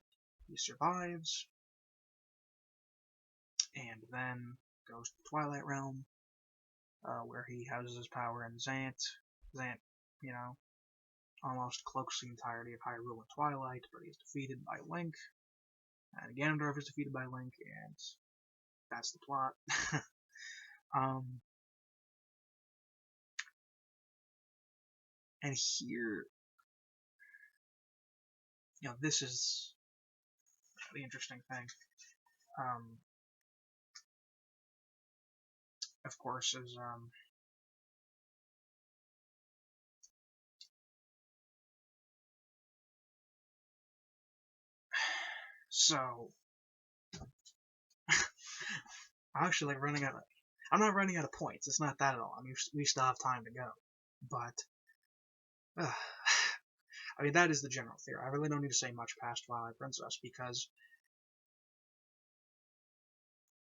He survives, and then goes to the Twilight Realm, where he houses his power in Zant. Zant, almost cloaks the entirety of Hyrule and Twilight, but he's defeated by Link. And Ganondorf is defeated by Link, and that's the plot. And here, this is the interesting thing. Of course, is so I'm actually running out of. I'm not running out of points. It's not that at all. I mean, we still have time to go, but I mean, that is the general theory. I really don't need to say much past Twilight Princess, because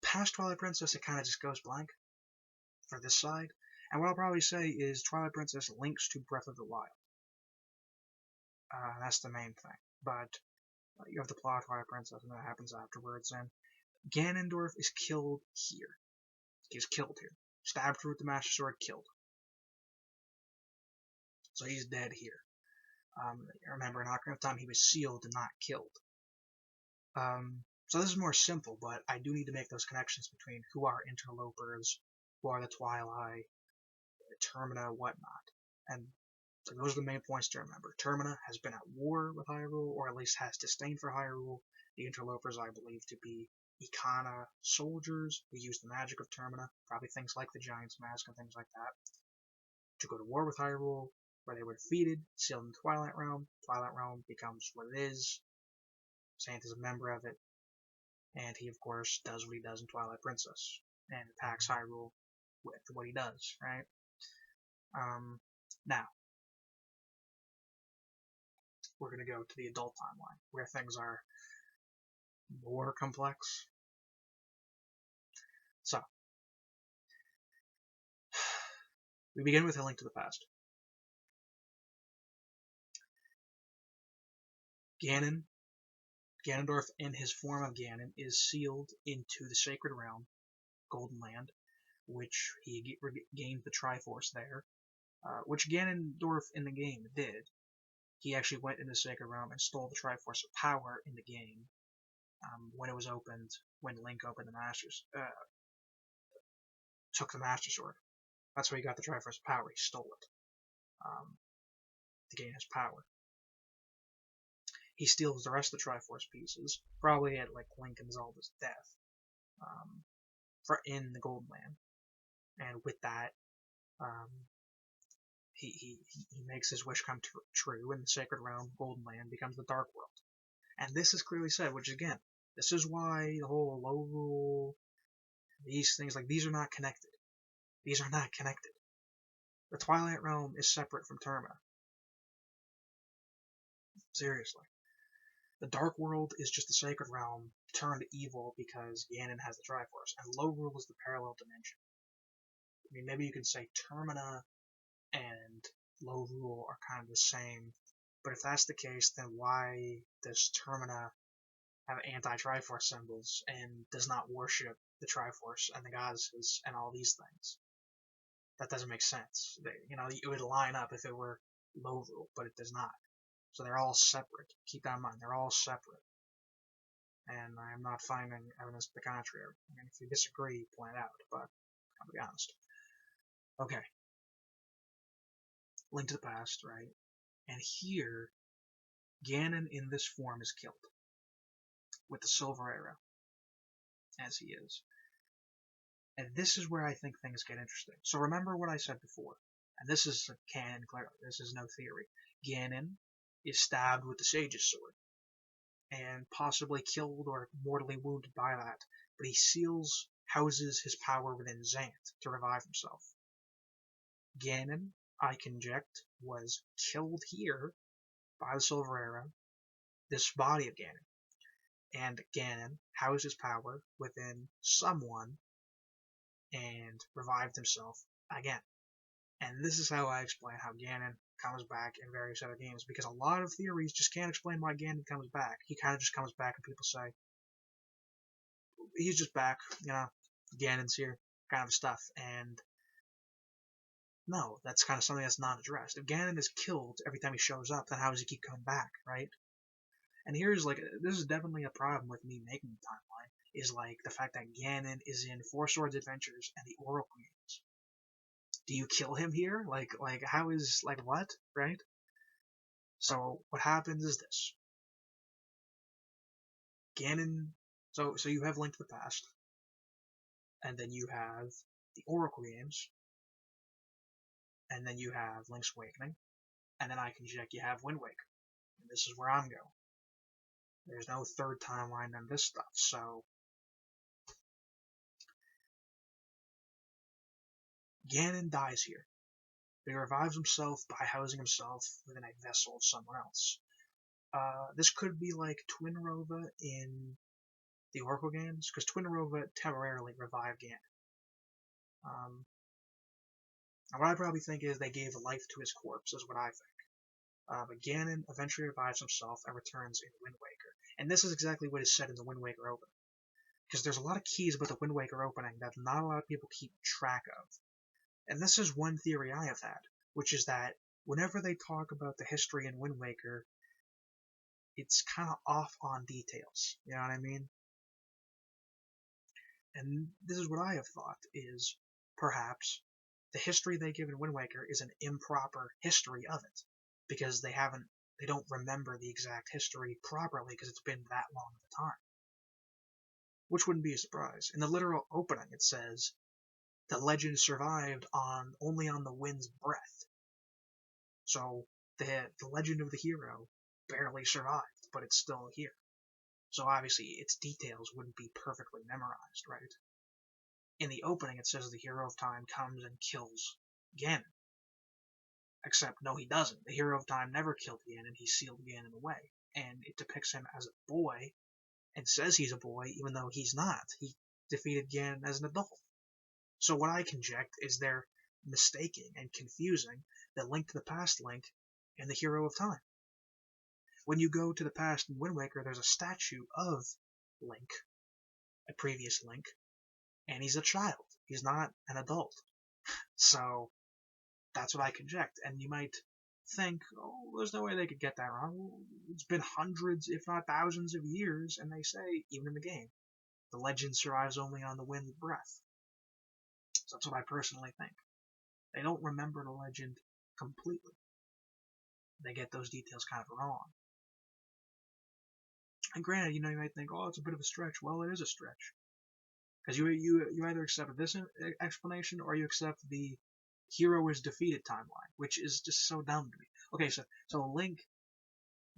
past Twilight Princess, it kind of just goes blank for this side. And what I'll probably say is Twilight Princess links to Breath of the Wild. That's the main thing. But you have the plot of Twilight Princess, and that happens afterwards. And Ganondorf is killed here. He's killed here. Stabbed through with the Master Sword, killed. So he's dead here. Remember, in Ocarina of Time, he was sealed and not killed. So this is more simple, but I do need to make those connections between who are Interlopers, who are the Twilight, Termina, whatnot. And so those are the main points to remember. Termina has been at war with Hyrule, or at least has disdain for Hyrule. The Interlopers I believe to be Ikana soldiers who use the magic of Termina, probably things like the Giant's Mask and things like that, to go to war with Hyrule, where they were defeated, sealed in the Twilight Realm. Twilight Realm becomes what it is. Sant is a member of it, and he, of course, does what he does in Twilight Princess, and attacks Hyrule with what he does, right? Now, we're going to go to the adult timeline, where things are more complex. So, we begin with A Link to the Past. Ganondorf, in his form of Ganon, is sealed into the Sacred Realm, Golden Land, which he gained the Triforce there, which Ganondorf in the game did. He actually went into the Sacred Realm and stole the Triforce of Power in the game when it was opened, when Link opened took the Master Sword. That's where he got the Triforce of Power. He stole it to gain his power. He steals the rest of the Triforce pieces, probably at Link and Zelda's death, in the Golden Land. And with that, he makes his wish come true, and the Sacred Realm, Golden Land, becomes the Dark World. And this is clearly said, which again, this is why the whole Lorule, these things, these are not connected. These are not connected. The Twilight Realm is separate from Termina. Seriously. The Dark World is just the Sacred Realm turned evil because Ganon has the Triforce, and Lorule is the parallel dimension. I mean, maybe you can say Termina and Lorule are kind of the same, but if that's the case, then why does Termina have anti-Triforce symbols and does not worship the Triforce and the goddesses and all these things? That doesn't make sense. It would line up if it were Lorule, but it does not. So they're all separate. Keep that in mind. They're all separate. And I'm not finding evidence to the contrary. I mean, if you disagree, point it out, but I'll be honest. Okay. Link to the Past, right? And here, Ganon in this form is killed. with the silver arrow, as he is. And this is where I think things get interesting. So remember what I said before, and this is canon clearly, this is no theory. Ganon is stabbed with the Sage's sword, and possibly killed or mortally wounded by that, but he houses his power within Zant to revive himself. Ganon, I conject, was killed here by the silver arrow, this body of Ganon, and Ganon housed his power within someone and revived himself again. And this is how I explain how Ganon comes back in various other games, because a lot of theories just can't explain why Ganon comes back. He kind of just comes back and people say, he's just back, Ganon's here, kind of stuff. And no, that's kind of something that's not addressed. If Ganon is killed every time he shows up, then how does he keep coming back, right? And this is definitely a problem with me making the timeline, is the fact that Ganon is in Four Swords Adventures and the Oracle games. Do you kill him here? How is, what, right? So what happens is this. Ganon, so you have Link to the Past, and then you have the Oracle games, and then you have Link's Awakening, and then I can check you have Wind Waker. And this is where I'm going. There's no third timeline than this stuff, so Ganon dies here. He revives himself by housing himself within a vessel of someone else. This could be like Twinrova in the Oracle games, because Twinrova temporarily revived Ganon. What I probably think is they gave life to his corpse, is what I think. But Ganon eventually revives himself and returns in Wind Waker. And this is exactly what is said in the Wind Waker opening. Because there's a lot of keys about the Wind Waker opening that not a lot of people keep track of. And this is one theory I have had, which is that whenever they talk about the history in Wind Waker, it's kind of off on details. You know what I mean? And this is what I have thought, is perhaps the history they give in Wind Waker is an improper history of it, because they don't remember the exact history properly because it's been that long of a time. Which wouldn't be a surprise. In the literal opening, it says, the legend survived only on the wind's breath. So the legend of the hero barely survived, but it's still here. So obviously its details wouldn't be perfectly memorized, right? In the opening, it says the hero of time comes and kills Ganon. Except, no, he doesn't. The hero of time never killed Ganon, he sealed Ganon away. And it depicts him as a boy, and says he's a boy, even though he's not. He defeated Ganon as an adult. So what I conject is they're mistaking and confusing the Link to the Past Link and the hero of time. When you go to the past in Wind Waker, there's a statue of Link, a previous Link, and he's a child. He's not an adult. So that's what I conject. And you might think, oh, there's no way they could get that wrong. Well, it's been hundreds, if not thousands of years, and they say, even in the game, the legend survives only on the wind's breath. So that's what I personally think. They don't remember the legend completely. They get those details kind of wrong. And granted, you might think, oh, it's a bit of a stretch. Well, it is a stretch. Because you either accept this explanation or you accept the hero is defeated timeline, which is just so dumb to me. Okay, so Link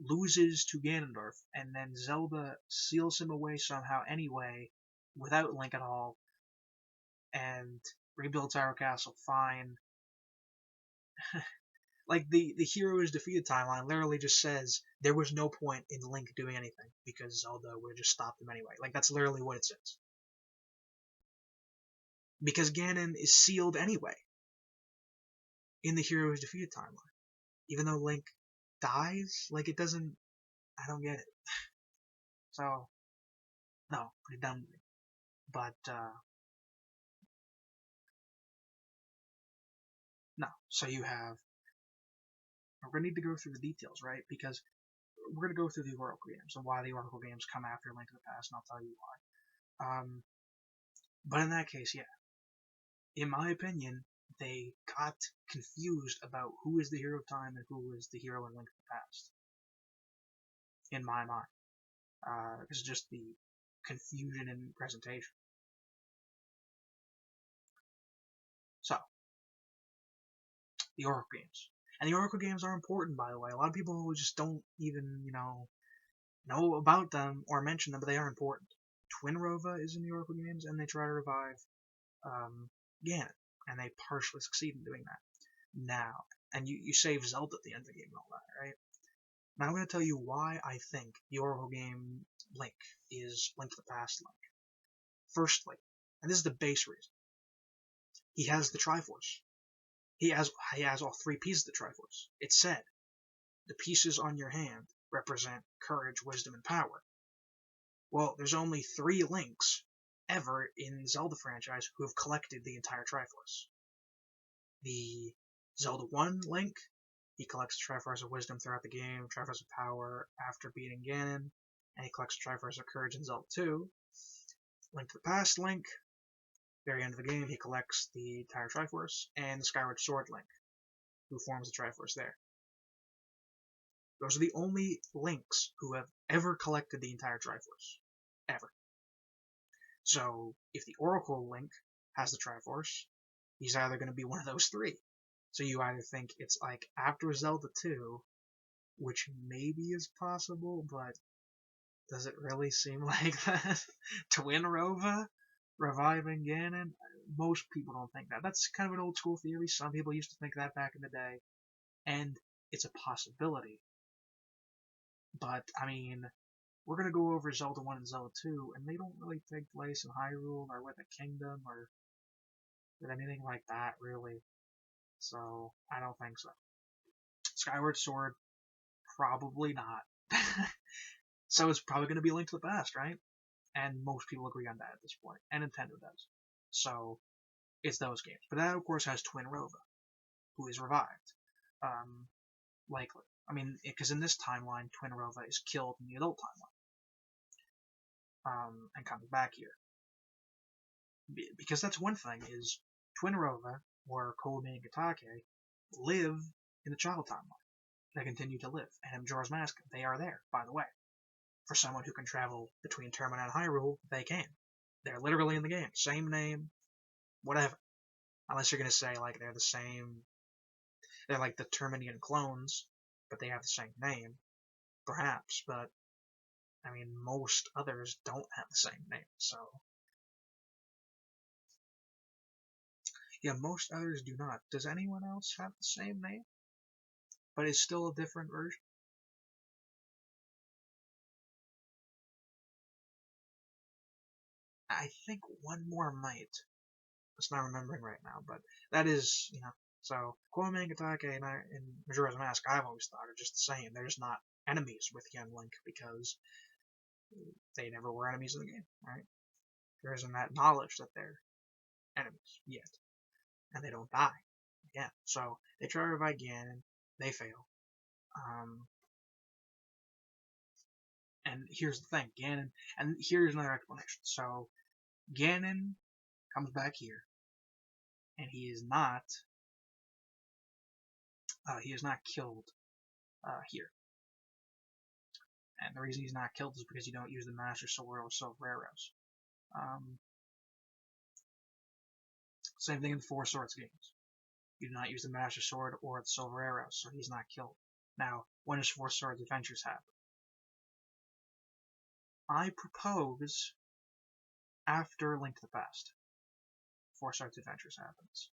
loses to Ganondorf, and then Zelda seals him away somehow anyway, without Link at all, and rebuilds Hyrule Castle fine. The hero is defeated timeline literally just says there was no point in Link doing anything because Zelda would have just stopped him anyway. That's literally what it says. Because Ganon is sealed anyway in the hero is defeated timeline. Even though Link dies, it doesn't... I don't get it. So, no, pretty dumb to me. But, no. So you have... We're going to need to go through the details, right? Because we're going to go through the Oracle games and why the Oracle games come after Link to the Past, and I'll tell you why. But in that case, yeah. In my opinion, they got confused about who is the hero of time and who is the hero in Link to the Past. In my mind. It's just the confusion in presentation. So, the Oracle games. And the Oracle games are important, by the way. A lot of people just don't even, know about them or mention them, but they are important. Twinrova is in the Oracle games, and they try to revive Ganon, and they partially succeed in doing that. Now, and you save Zelda at the end of the game and all that, right? Now I'm going to tell you why I think the Oracle game Link is Link to the Past Link. Firstly, and this is the base reason, he has the Triforce. He has all three pieces of the Triforce. It said, the pieces on your hand represent courage, wisdom, and power. Well, there's only 3 Links ever in the Zelda franchise who have collected the entire Triforce. The Zelda 1 Link, he collects the Triforce of Wisdom throughout the game, Triforce of Power after beating Ganon, and he collects the Triforce of Courage in Zelda 2. Link to the Past Link, very end of the game, he collects the entire Triforce, and the Skyward Sword Link, who forms the Triforce there. Those are the only Links who have ever collected the entire Triforce. Ever. So, if the Oracle Link has the Triforce, he's either going to be one of those 3. So you either think it's like after Zelda 2, which maybe is possible, but does it really seem like that? Twinrova reviving Ganon? Most people don't think that. That's kind of an old school theory. Some people used to think that back in the day. And it's a possibility. But, I mean, we're going to go over Zelda 1 and Zelda 2, and they don't really take place in Hyrule or with a kingdom or with anything like that, really. So, I don't think so. Skyward Sword, probably not. So it's probably going to be Link to the Past, right? And most people agree on that at this point, and Nintendo does. So, it's those games. But that, of course, has Twinrova, who is revived. Likely. I mean, because in this timeline, Twinrova is killed in the adult timeline. And comes back here. Because that's one thing, is Twinrova, or Koumi and Gatake, live in the child timeline. They continue to live. And in Majora's Mask, they are there, by the way. For someone who can travel between Termina and Hyrule, they can. They're literally in the game. Same name, whatever. Unless you're going to say, like, they're the same. They're like the Terminian clones, but they have the same name. Perhaps, but, I mean, most others don't have the same name, so. Yeah, most others do not. Does anyone else have the same name? But it's still a different version? I think one more might. Just not remembering right now, but that is, so Koumi and Gatake and Majora's Mask, I've always thought are just the same. They're just not enemies with young Link because they never were enemies in the game, right? There isn't that knowledge that they're enemies yet. And they don't die again. So they try to revive Ganon, they fail. And here's the thing, Ganon, and here's another explanation. So Ganon comes back here, and he is not killed here. And the reason he's not killed is because you don't use the Master Sword or Silver Arrows. Same thing in the Four Swords games. You do not use the Master Sword or the Silver Arrows, so he's not killed. Now, when does Four Swords Adventures happen? I propose after Link to the Past. Four Swords Adventures happens.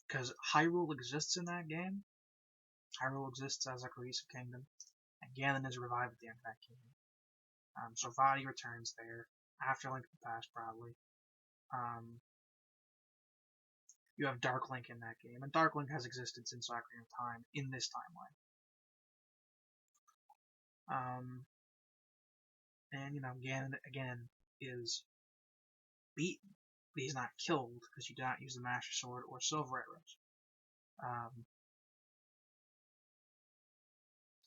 Because Hyrule exists in that game. Hyrule exists as a cohesive kingdom, and Ganon is revived at the end of that kingdom. So Vaati returns there after Link to the Past, probably. You have Dark Link in that game, and Dark Link has existed since Ocarina of Time in this timeline. And Ganon again is beaten, but he's not killed because you do not use the Master Sword or Silver Arrows.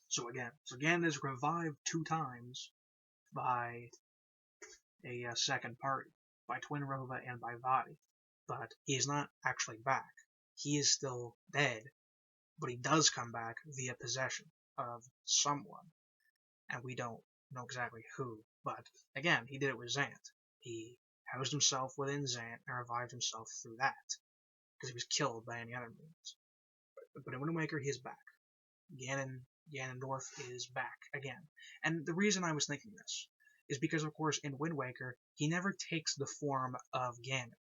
So Ganon is revived 2 times by a second party, by Twinrova and by Vaati, but he is not actually back. He is still dead, but he does come back via possession of someone, and we don't know exactly who, but again, he did it with Zant. He housed himself within Zant and revived himself through that, because he was killed by any other means. But in Wind Waker, he is back. Ganondorf is back again. And the reason I was thinking this is because, of course, in Wind Waker, he never takes the form of Ganon.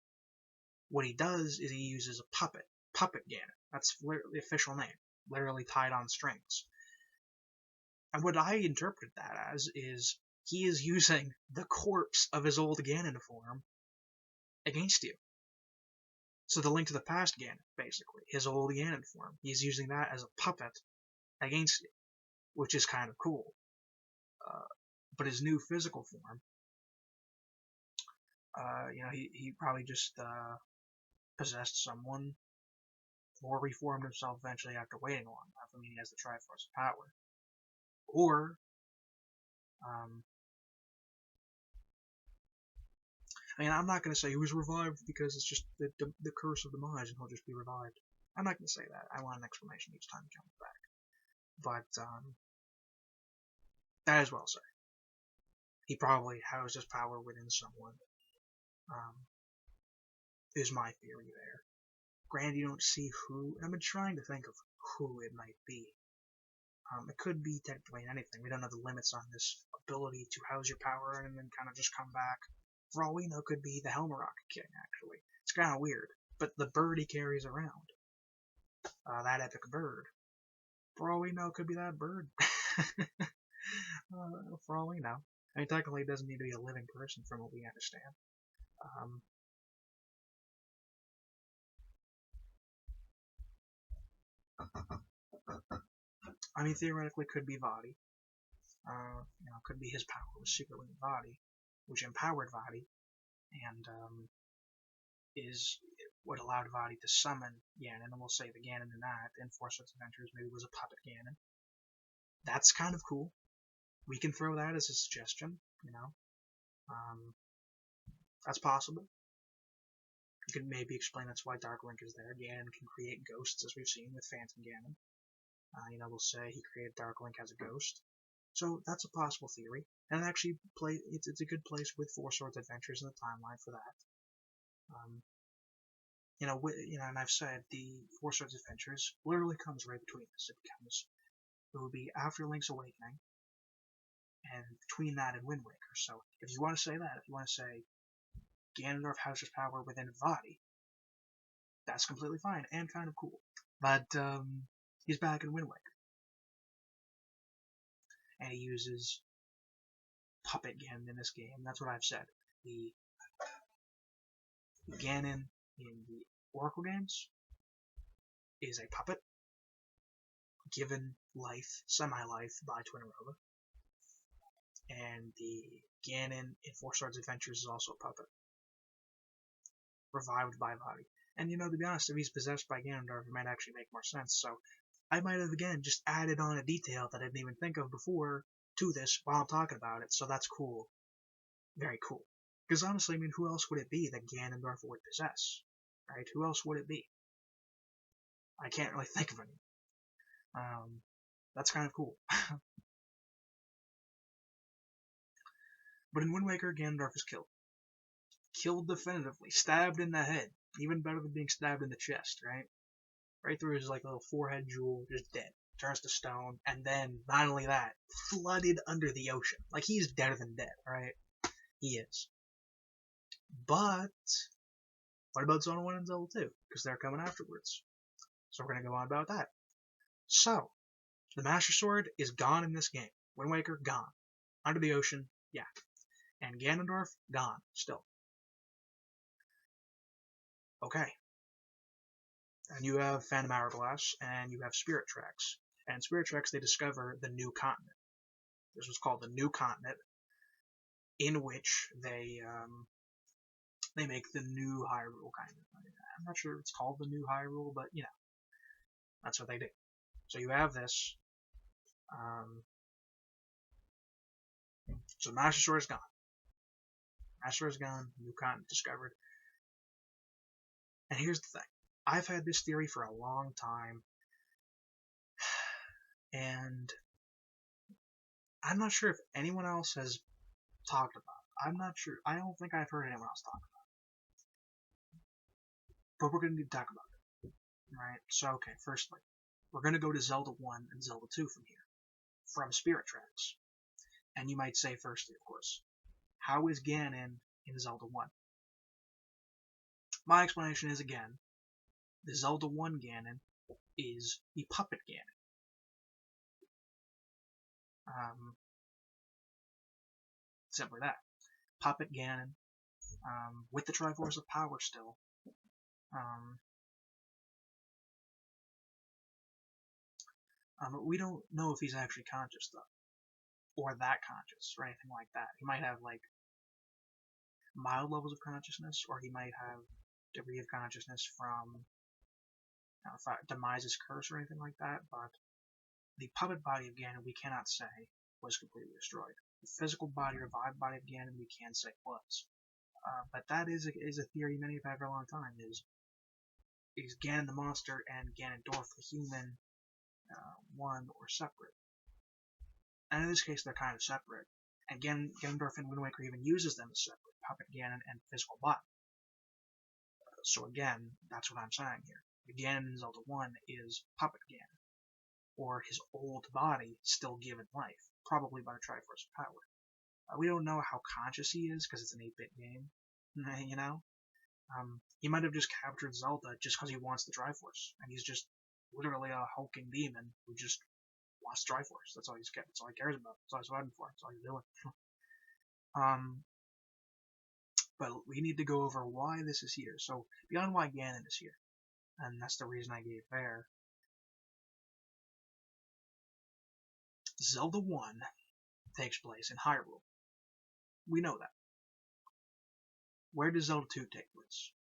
What he does is he uses a puppet Ganon. That's the official name, literally tied on strings. And what I interpret that as is he is using the corpse of his old Ganon form against you. So the Link to the Past Ganon, basically, his old Ganon form, he's using that as a puppet against you, which is kind of cool. But his new physical form, he probably just possessed someone or reformed himself eventually after waiting long enough. I mean, he has the Triforce power. Or, I'm not going to say he was revived because it's just the curse of Demise and he'll just be revived. I'm not going to say that. I want an explanation each time he comes back. But, that as well say. He probably housed his power within someone. Is my theory there. Granted, you don't see who. I've been trying to think of who it might be. It could be technically anything. We don't know the limits on this ability to house your power and then kind of just come back. For all we know, it could be the Helmarock King, actually. It's kind of weird. But the bird he carries around, that epic bird, for all we know, it could be that bird. For all we know. I mean, technically, it doesn't need to be a living person from what we understand. I mean, theoretically, it could be Vaati. It could be his power was secretly in Vaati, which empowered Vaati, and is what allowed Vaati to summon Ganon, and we'll say the Ganon in that, in Four Swords Adventures, maybe was a puppet Ganon. That's kind of cool. We can throw that as a suggestion, that's possible. You could maybe explain that's why Dark Link is there. Ganon can create ghosts, as we've seen with Phantom Ganon. We'll say he created Dark Link as a ghost. So that's a possible theory, and actually, it's a good place with Four Swords Adventures in the timeline for that. And I've said the Four Swords Adventures literally comes right between this. It would be after Link's Awakening, and between that and Wind Waker. So if you want to say that, if you want to say Ganondorf houses power within Vaati, that's completely fine and kind of cool. But he's back in Wind Waker. And he uses puppet Ganon in this game. That's what I've said. The Ganon in the Oracle games is a puppet given life, semi-life, by Twiniroba. And the Ganon in Four Swords Adventures is also a puppet. Revived by Vaati. And to be honest, if he's possessed by Ganondorf, it might actually make more sense. So I might have, again, just added on a detail that I didn't even think of before to this while I'm talking about it, so that's cool. Very cool. Because honestly, who else would it be that Ganondorf would possess? Right? Who else would it be? I can't really think of any. That's kind of cool. But in Wind Waker, Ganondorf is killed. Killed definitively. Stabbed in the head. Even better than being stabbed in the chest, right? Right through his little forehead jewel, just dead. Turns to stone, and then, not only that, flooded under the ocean. He's deader than dead, right? He is. But, what about Zone 1 and Zelda 2? Because they're coming afterwards. So we're going to go on about that. So, the Master Sword is gone in this game. Wind Waker, gone. Under the ocean, yeah. And Ganondorf, gone, still. Okay. And you have Phantom Hourglass, and you have Spirit Tracks. And in Spirit Tracks, they discover the new continent. This was called the New Continent, in which they make the new Hyrule, kind of. I'm not sure it's called the new Hyrule, but, that's what they do. So you have this. So Master Sword is gone. Master Sword is gone, new continent discovered. And here's the thing. I've had this theory for a long time, and I'm not sure if anyone else has talked about it. I'm not sure. I don't think I've heard anyone else talk about it. But we're going to need to talk about it. Right? So, okay, firstly, we're going to go to Zelda 1 and Zelda 2 from here. From Spirit Tracks. And you might say, firstly, of course, how is Ganon in Zelda 1? My explanation is, again, the Zelda 1 Ganon is the puppet Ganon. Simply that. Puppet Ganon, with the Triforce of Power still. We don't know if he's actually conscious, though. Or that conscious, or anything like that. He might have, like, mild levels of consciousness, or he might have degree of consciousness from Demise's curse or anything like that, but the puppet body of Ganon, we cannot say was completely destroyed. The physical body, revived body of Ganon, we can say was. But that is a theory many have had for a long time, is Ganon the monster and Ganondorf the human one or separate? And in this case, they're kind of separate. And Ganondorf in Wind Waker even uses them as separate, puppet Ganon and physical body. So again, that's what I'm saying here. Ganon in Zelda 1 is puppet Ganon, or his old body still given life, probably by the Triforce of Power. We don't know how conscious he is, because it's an 8-bit game, you know? He might have just captured Zelda just because he wants the Triforce, and he's just literally a hulking demon who just wants Triforce. That's all that's all he cares about. That's all he's fighting for. That's all he's doing. But we need to go over why this is here. So, beyond why Ganon is here, and that's the reason I gave there, Zelda 1 takes place in Hyrule. We know that. Where does Zelda 2 take place?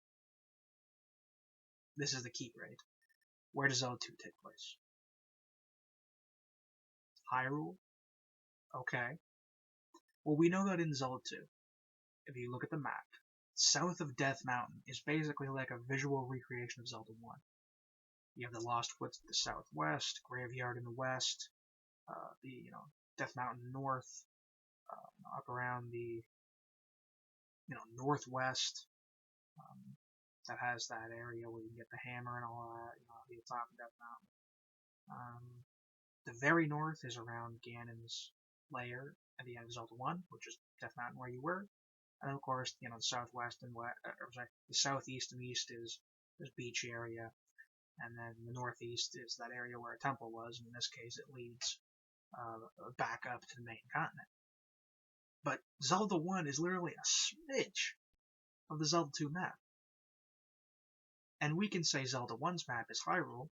This is the key, right? Where does Zelda 2 take place? Hyrule? Okay. Well, we know that in Zelda 2, if you look at the map, south of Death Mountain is basically like a visual recreation of Zelda 1. You have the Lost Woods to the southwest, Graveyard in the west, the Death Mountain north, up around the northwest. That has that area where you can get the hammer and all that, the top of Death Mountain. The very north is around Ganon's lair at the end of Zelda 1, which is Death Mountain where you were. And of course, the southwest and the southeast and east is this beach area. And then the northeast is that area where a temple was, and in this case it leads back up to the main continent. But Zelda 1 is literally a smidge of the Zelda 2 map. And we can say Zelda 1's map is Hyrule,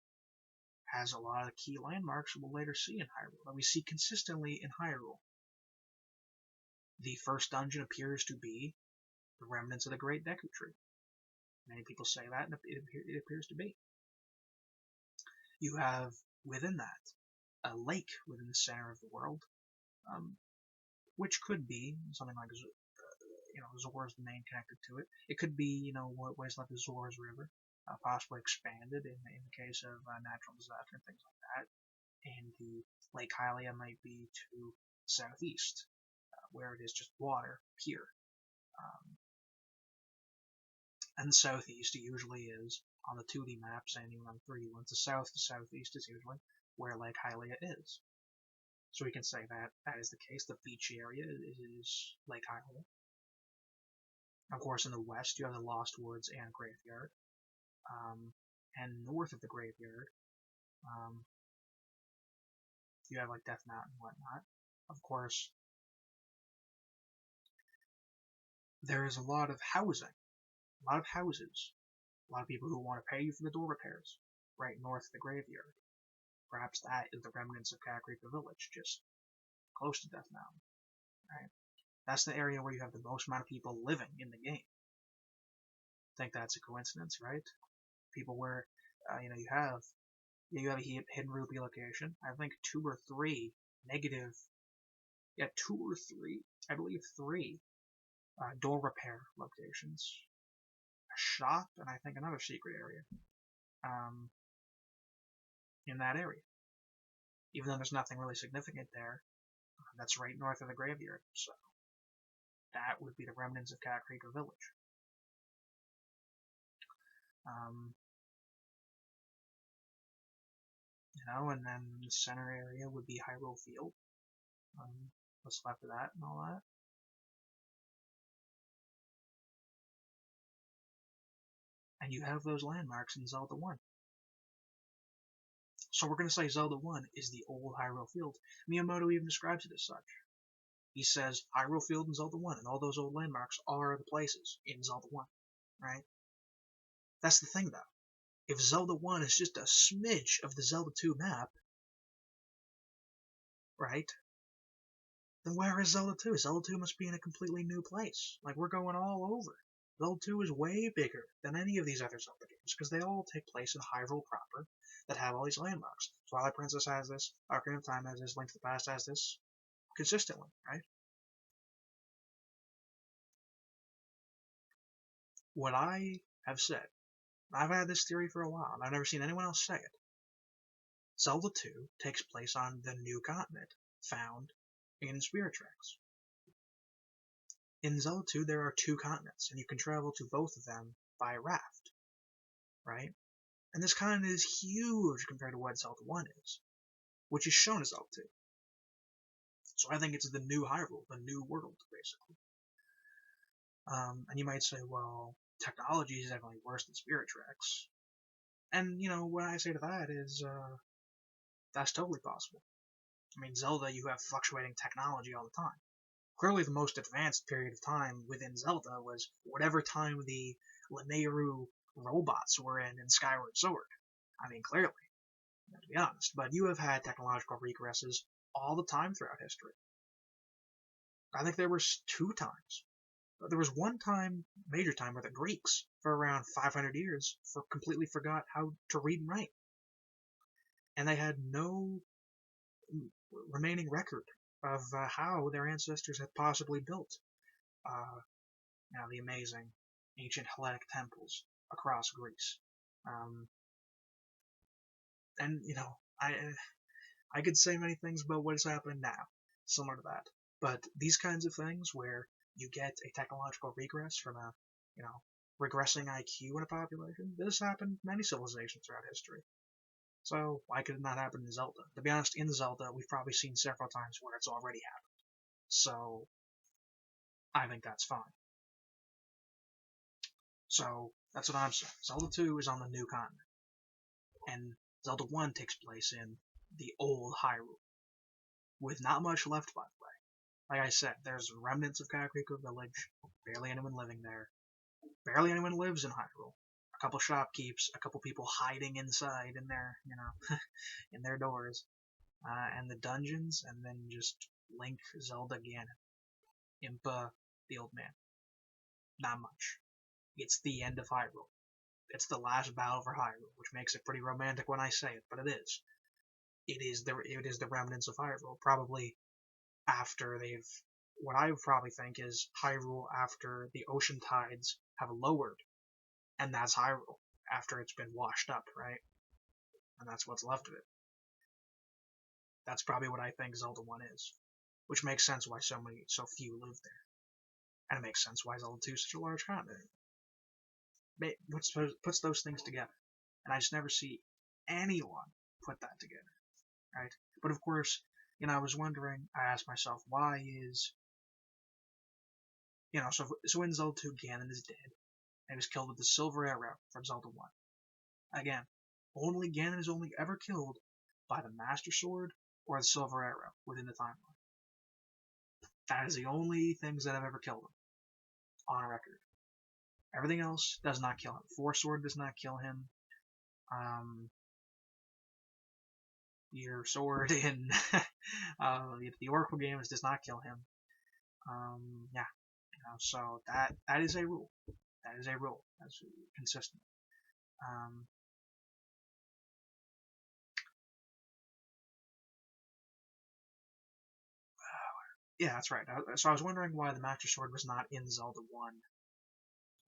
has a lot of key landmarks we'll later see in Hyrule, that we see consistently in Hyrule. The first dungeon appears to be the remnants of the Great Deku Tree. Many people say that, and it appears to be. You have, within that, a lake within the center of the world, which could be something like, Zora's the main connected to it. It could be, ways like the Zora's River, possibly expanded in the case of natural disaster and things like that. And the Lake Hylia might be to the southeast, where it is just water, pure. And the southeast usually is, on the 2D maps and even on the 3D ones, the southeast is usually where Lake Hylia is. So we can say that that is the case. The beachy area is Lake Hylia. Of course, in the west, you have the Lost Woods and Graveyard. And north of the Graveyard, you have like Death Mountain and whatnot. Of course, there is a lot of housing, a lot of houses, a lot of people who want to pay you for the door repairs, right north of the Graveyard. Perhaps that is the remnants of Kakariko Village, just close to Death Mountain, right? That's the area where you have the most amount of people living in the game. Think that's a coincidence, right? People where, you have a hidden rupee location. I think 2 or 3 negative, 2 or 3, I believe 3 door repair locations, a shop, and I think another secret area in that area. Even though there's nothing really significant there, That's right north of the graveyard, so that would be the remnants of Cat Creek Village. And then the center area would be Hyrule Field. What's left of that and all that. And you have those landmarks in Zelda 1. So we're going to say Zelda 1 is the old Hyrule Field. Miyamoto even describes it as such. He says Hyrule Field in Zelda 1, and all those old landmarks are the places in Zelda 1, right? That's the thing, though. If Zelda 1 is just a smidge of the Zelda 2 map, right, then where is Zelda 2? Zelda 2 must be in a completely new place. Like, we're going all over. Zelda 2 is way bigger than any of these other Zelda games, because they all take place in Hyrule proper, that have all these landmarks. Twilight Princess has this, Ocarina of Time has this, Link to the Past has this, consistently, right? What I have said, I've had this theory for a while, and I've never seen anyone else say it. Zelda 2 takes place on the new continent, found in Spirit Tracks. In Zelda 2, there are 2 continents, and you can travel to both of them by raft, right? And this continent is huge compared to what Zelda 1 is, which is shown as Zelda 2. So I think it's the new Hyrule, the new world, basically. And you might say, well, technology is definitely worse than Spirit Tracks. And, what I say to that is, that's totally possible. I mean, Zelda, you have fluctuating technology all the time. Clearly the most advanced period of time within Zelda was whatever time the Lanayru robots were in Skyward Sword. I mean, clearly, to be honest. But you have had technological regresses all the time throughout history. I think there were 2 times. There was one time, major time, where the Greeks, for around 500 years, completely forgot how to read and write. And they had no remaining record of how their ancestors had possibly built the amazing ancient Hellenic temples across Greece. And, I could say many things about what is happening now, similar to that. But these kinds of things where you get a technological regress from a, regressing IQ in a population, this happened in many civilizations throughout history. So why could it not happen in Zelda? To be honest, in Zelda, we've probably seen several times where it's already happened. So I think that's fine. So that's what I'm saying. Zelda 2 is on the new continent. And Zelda 1 takes place in the old Hyrule, with not much left, by the way. Like I said, there's remnants of Kakariko Village, barely anyone living there. Barely anyone lives in Hyrule. A couple shopkeepers, a couple people hiding inside in their, in their doors. And the dungeons, and then just Link, Zelda, Ganon. Impa, the old man. Not much. It's the end of Hyrule. It's the last battle for Hyrule, which makes it pretty romantic when I say it, but it is. It is the remnants of Hyrule, probably after what I would probably think is Hyrule after the ocean tides have lowered, and that's Hyrule after it's been washed up, right? And that's what's left of it. That's probably what I think Zelda 1 is, which makes sense why so few live there, and it makes sense why Zelda 2 is such a large continent. Puts those things together, and I just never see anyone put that together, right? But of course, I was wondering, I asked myself, why is, so in Zelda 2, Ganon is dead, and he was killed with the silver arrow from Zelda 1. Again, Ganon is only ever killed by the Master Sword or the silver arrow within the timeline. That is the only things that have ever killed him, on record. Everything else does not kill him. Force Sword does not kill him. Your sword in the Oracle games does not kill him. So that is a rule. That is a rule. That's consistent. Yeah, that's right. So I was wondering why the Master Sword was not in Zelda 1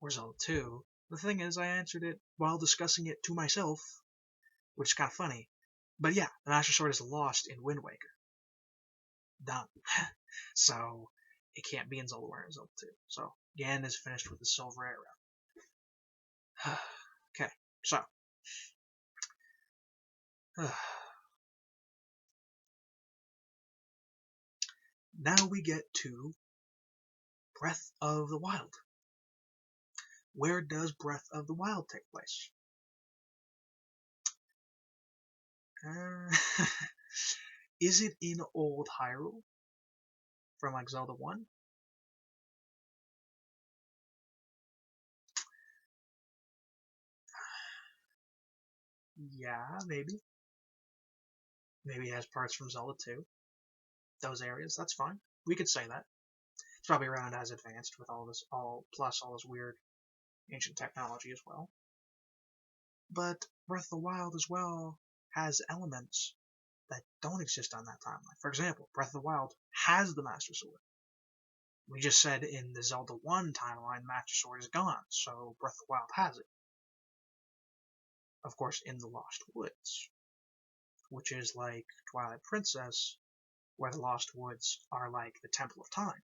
or Zelda 2. The thing is, I answered it while discussing it to myself, which is kind of funny. But yeah, the Master Sword is lost in Wind Waker. Done. So it can't be in Zelda 1 or Zelda 2. So Ganon is finished with the Silver Era. Okay, so now we get to Breath of the Wild. Where does Breath of the Wild take place? Is it in Old Hyrule from like Zelda 1? Yeah, maybe. Maybe it has parts from Zelda 2. Those areas, that's fine. We could say that. It's probably around as advanced with all this, plus all this weird ancient technology as well. But Breath of the Wild as well has elements that don't exist on that timeline. For example, Breath of the Wild has the Master Sword. We just said in the Zelda 1 timeline, Master Sword is gone, so Breath of the Wild has it. Of course, in the Lost Woods, which is like Twilight Princess, where the Lost Woods are like the Temple of Time.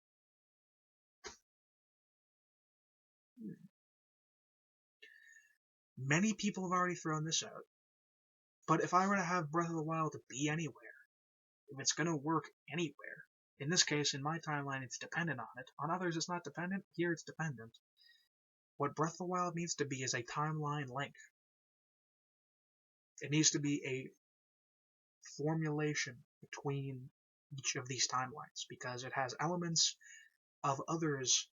Many people have already thrown this out, but if I were to have Breath of the Wild to be anywhere, if it's going to work anywhere, in this case, in my timeline, it's dependent on it. On others, it's not dependent. Here, it's dependent. What Breath of the Wild needs to be is a timeline link. It needs to be a formulation between each of these timelines, because it has elements of others.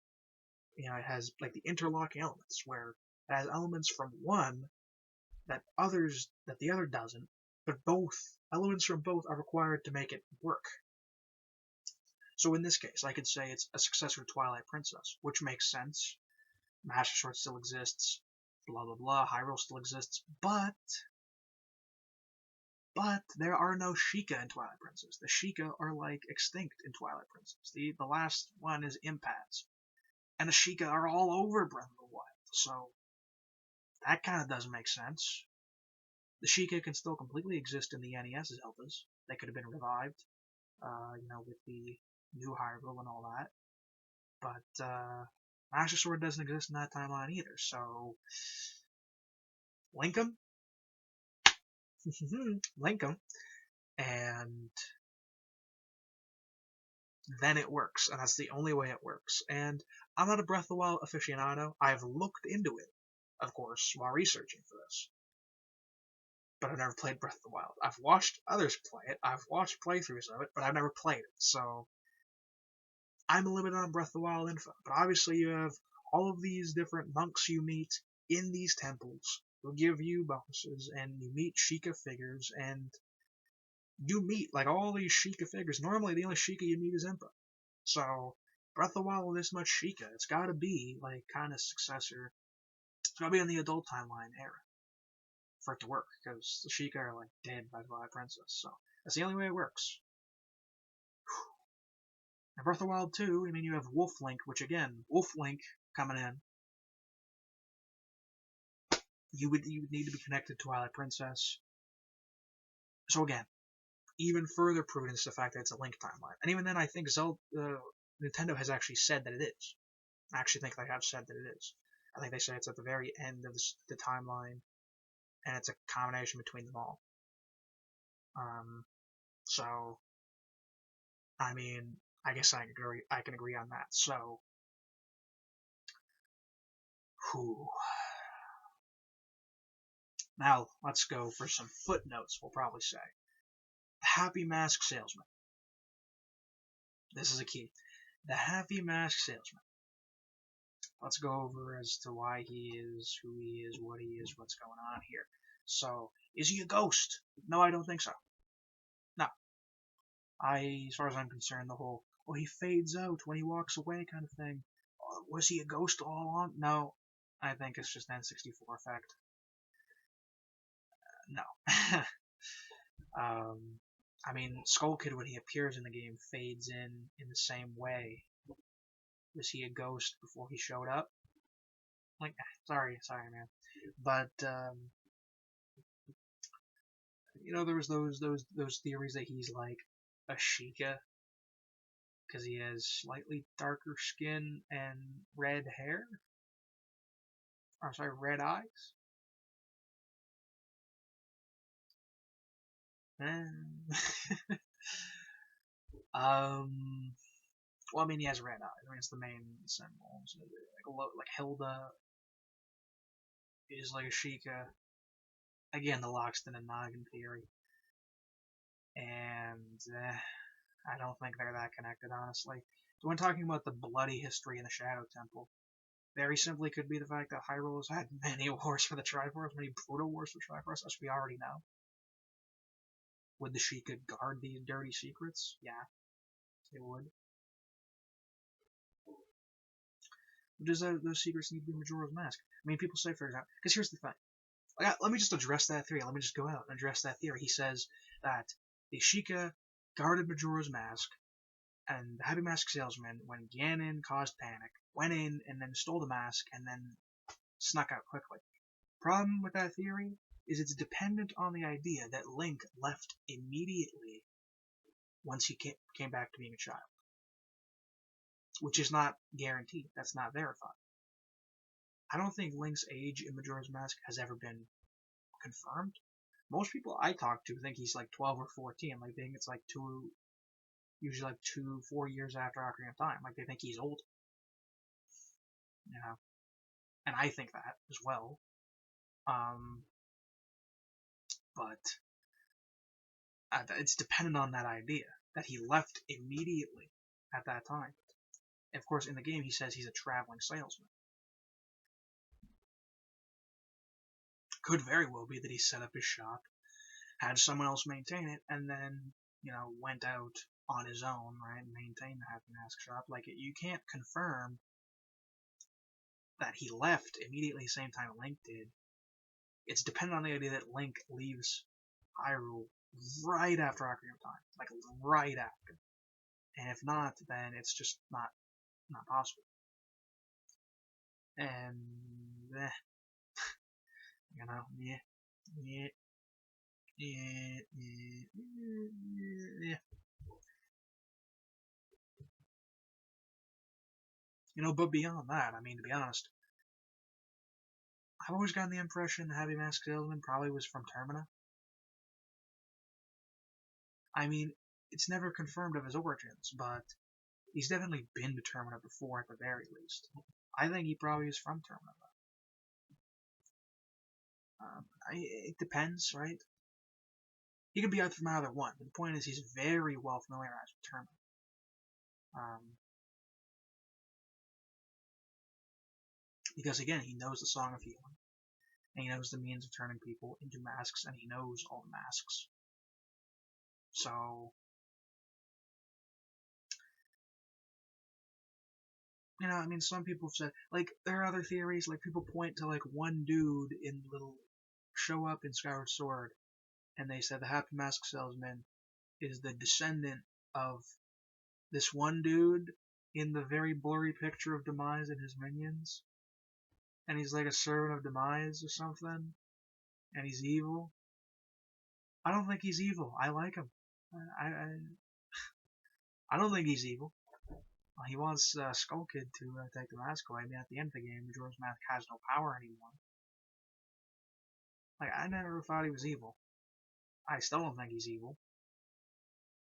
It has like the interlocking elements, where it has elements from one that the other doesn't, but both elements from both are required to make it work. So in this case, I could say it's a successor to Twilight Princess, which makes sense. Master Sword still exists, blah blah blah, Hyrule still exists, but there are no Sheikah in Twilight Princess. The Sheikah are like extinct in Twilight Princess. The last one is Impaz. And the Sheikah are all over Breath of the Wild, so that kind of doesn't make sense. The Sheikah can still completely exist in the NES Zeldas. They could have been revived, with the new Hyrule and all that. But Master Sword doesn't exist in that timeline either, so link them, link them, and then it works, and that's the only way it works. And I'm not a Breath of the Wild aficionado. I've looked into it, of course, while researching for this, but I've never played Breath of the Wild. I've watched others play it, I've watched playthroughs of it, but I've never played it, so I'm limited on Breath of the Wild info. But obviously you have all of these different monks you meet in these temples who give you bonuses, and you meet Sheikah figures, and you meet like all these Sheikah figures. Normally the only Sheikah you meet is Impa. So Breath of the Wild with this much Sheikah, it's gotta be like kind of successor. It's gotta be in the adult timeline era for it to work, because the Sheikah are like dead by Twilight Princess. So that's the only way it works. And Breath of the Wild 2, I mean, you have Wolf Link, which again, Wolf Link coming in. You would need to be connected to Twilight Princess. So again, even further prudence to the fact that it's a Link timeline. And even then, I think Nintendo has actually said that it is. I actually think they have said that it is. I think they say it's at the very end of the timeline, and it's a combination between them all. So, I mean, I guess I can agree on that. So, whew. Now, let's go for some footnotes, we'll probably say. Happy Mask Salesman. This is a key. The Happy Mask Salesman. Let's go over as to why he is, who he is, what he is, what's going on here. So, is he a ghost? No, I don't think so. No. As far as I'm concerned, the whole, he fades out when he walks away kind of thing. Was he a ghost all along? No. I think it's just an N64 effect. No. I mean, Skull Kid, when he appears in the game, fades in the same way. Was he a ghost before he showed up? Like, sorry, man. But there was those theories that he's like a Sheikah because he has slightly darker skin and red hair. Or sorry, red eyes. Well, I mean, he has red eyes. I mean, it's the main symbol. So, like Hilda is like a Sheikah. Again, the Loxton and Noggin theory. And I don't think they're that connected, honestly. When talking about the bloody history in the Shadow Temple, very simply could be the fact that Hyrule has had many wars for the Triforce, many brutal wars for Triforce, as we already know. Would the Sheikah guard these dirty secrets? Yeah, they would. Does those secrets need to be Majora's Mask? I mean, people say, for example, because here's the thing. Let me just address that theory. Let me just go out and address that theory. He says that the Sheikah guarded Majora's Mask, and the Happy Mask salesman, when Ganon caused panic, went in and then stole the mask and then snuck out quickly. Problem with that theory is it's dependent on the idea that Link left immediately once he came back to being a child. Which is not guaranteed. That's not verified. I don't think Link's age in Majora's Mask has ever been confirmed. Most people I talk to think he's like 12 or 14. Like, they think it's like usually like 4 years after Ocarina of Time. Like, they think he's old. You know? And I think that as well. But it's dependent on that idea that he left immediately at that time. And of course, in the game, he says he's a traveling salesman. Could very well be that he set up his shop, had someone else maintain it, and then, went out on his own, right, and maintained the Happy Mask shop. Like, you can't confirm that he left immediately the same time Link did. It's dependent on the idea that Link leaves Hyrule right after Ocarina of Time. Like, right after. And if not, then it's just not possible. And, yeah. But beyond that, I mean, to be honest, I've always gotten the impression the Happy Mask salesman probably was from Termina. I mean, it's never confirmed of his origins, but he's definitely been to Termina before at the very least. I think he probably is from Termina, though. It depends, right? He could be out from either one, but the point is he's very well familiarized with Termina. Because, again, he knows the Song of Healing, and he knows the means of turning people into masks, and he knows all the masks. So, I mean, some people have said, like, there are other theories, like, people point to, like, one dude in little show up in Skyward Sword, and they said the Happy Mask salesman is the descendant of this one dude in the very blurry picture of Demise and his minions, and he's like a servant of Demise or something, and he's evil. I don't think he's evil. I like him. I don't think he's evil. He wants Skull Kid to take the mask away. I mean, at the end of the game, Majora's Mask has no power anymore. Like, I never thought he was evil. I still don't think he's evil.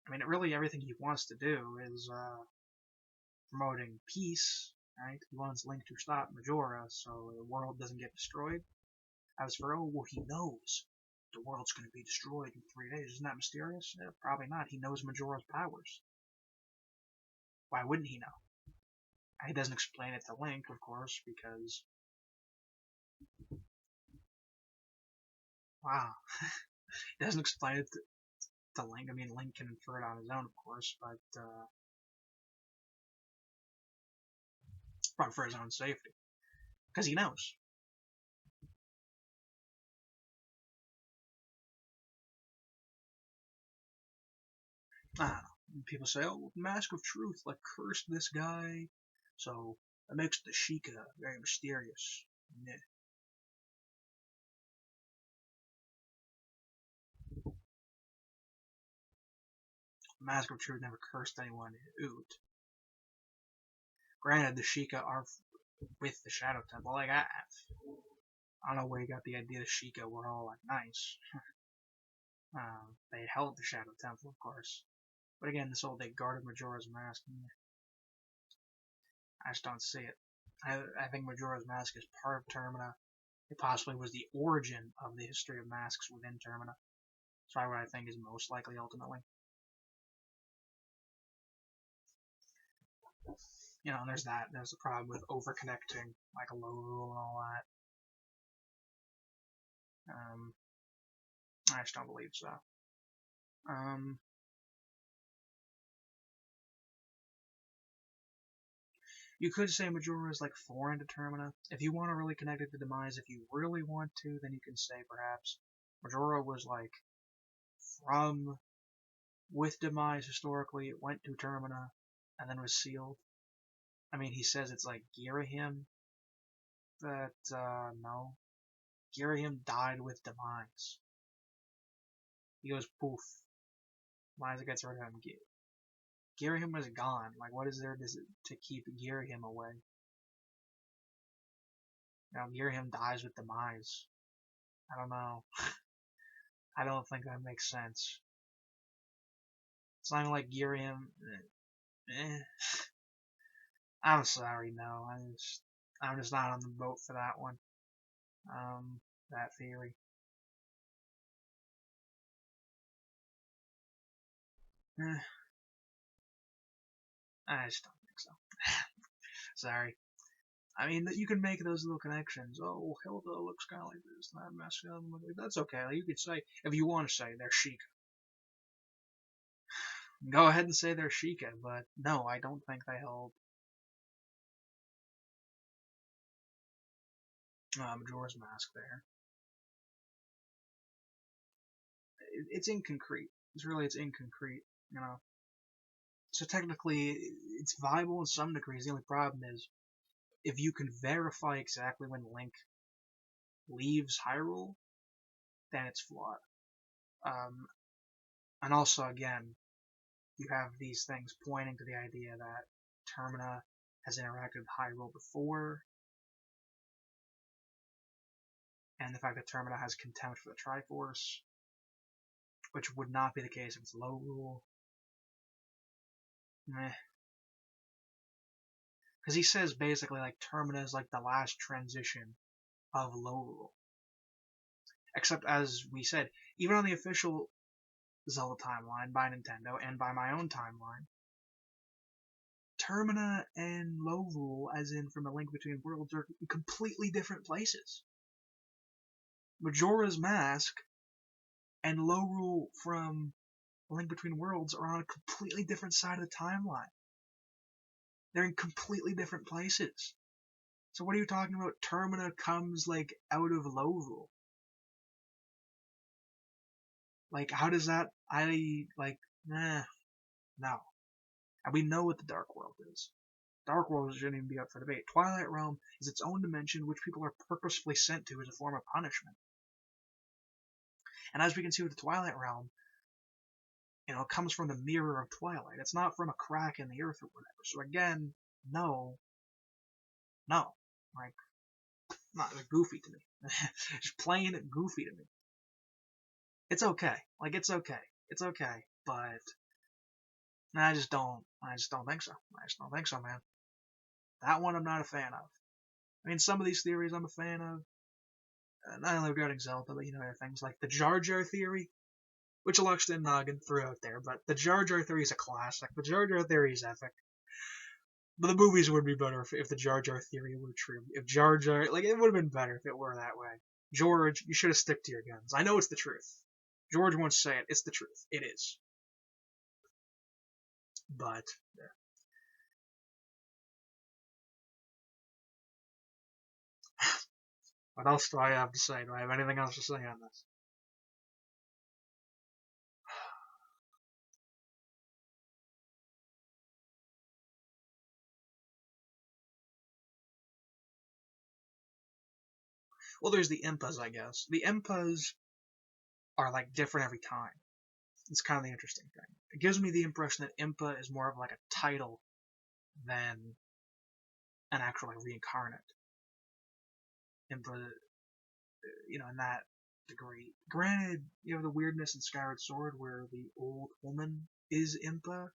I mean, really, everything he wants to do is promoting peace, right? He wants Link to stop Majora so the world doesn't get destroyed. As for, he knows the world's going to be destroyed in 3 days. Isn't that mysterious? Probably not. He knows Majora's powers. Why wouldn't he know? He doesn't explain it to Link, of course, because... Wow. He doesn't explain it to Link. I mean, Link can infer it on his own, of course, but probably for his own safety. Because he knows. I don't know. People say, Mask of Truth, like, cursed this guy, so that makes the Sheikah very mysterious. Yeah. Mask of Truth never cursed anyone in Oot. Granted, the Sheikah are with the Shadow Temple. Like, I don't know where you got the idea the Sheikah were all, like, nice. They held the Shadow Temple, of course. But again, this whole they guarded Majora's Mask. I just don't see it. I think Majora's Mask is part of Termina. It possibly was the origin of the history of masks within Termina. That's probably what I think is most likely ultimately. You know, and there's that. There's the problem with overconnecting, like a Lorule and all that. I just don't believe so. You could say Majora is like foreign to Termina. If you want to really connect it to Demise, if you really want to, then you can say perhaps Majora was like from with Demise historically. It went to Termina and then was sealed. I mean, he says it's like Girahim, but no. Girahim died with Demise. He goes poof. Liza gets rid of him. Girahim was gone. Like, what is there to keep Girahim away? Now, Girahim dies with Demise. I don't know. I don't think that makes sense. It's not even like Girahim. I'm sorry, no. I'm just not on the boat for that one. That theory. I just don't think so. Sorry. I mean, you can make those little connections. Oh, Hilda looks kind of like this, that masculine. That's okay. You could say, if you want to say they're Sheikah. Go ahead and say they're Sheikah, but no, I don't think they held Majora's Mask there. It's inconcrete. It's inconcrete, you know. So technically, it's viable in some degrees. The only problem is, if you can verify exactly when Link leaves Hyrule, then it's flawed. And also, again, you have these things pointing to the idea that Termina has interacted with Hyrule before, and the fact that Termina has contempt for the Triforce, which would not be the case if it's Lorule. Meh. Because he says basically like Termina is like the last transition of Lorule. Except as we said, even on the official Zelda timeline by Nintendo and by my own timeline, Termina and Lorule, as in from A Link Between Worlds, are in completely different places. Majora's Mask and Lorule from A Link Between Worlds are on a completely different side of the timeline. They're in completely different places. So what are you talking about? Termina comes like out of Lorule. Like, how does that? No. And we know what the Dark World is. Dark World shouldn't even be up for debate. Twilight Realm is its own dimension, which people are purposefully sent to as a form of punishment. And as we can see with the Twilight Realm, you know, it comes from the mirror of Twilight. It's not from a crack in the earth or whatever. So again, no. Like, not goofy to me. Just plain goofy to me. It's okay. Like, it's okay. It's okay. But I just don't think so. I just don't think so, man. That one I'm not a fan of. I mean, some of these theories I'm a fan of. Not only regarding Zelda, but, you know, other things like the Jar Jar theory, which Alexa and Noggin threw out there, but the Jar Jar theory is a classic. The Jar Jar theory is epic. But the movies would be better if the Jar Jar theory were true. If Jar Jar, like, it would have been better if it were that way. George, you should have stuck to your guns. I know it's the truth. George wants to say it. It's the truth. It is. But, yeah. What else do I have to say? Do I have anything else to say on this? Well, there's the Impas, I guess. The Impas are, like, different every time. It's kind of the interesting thing. It gives me the impression that Impa is more of like a title than an actual like, reincarnate. Impa, in that degree. Granted, you have the weirdness in Skyward Sword where the old woman is Impa,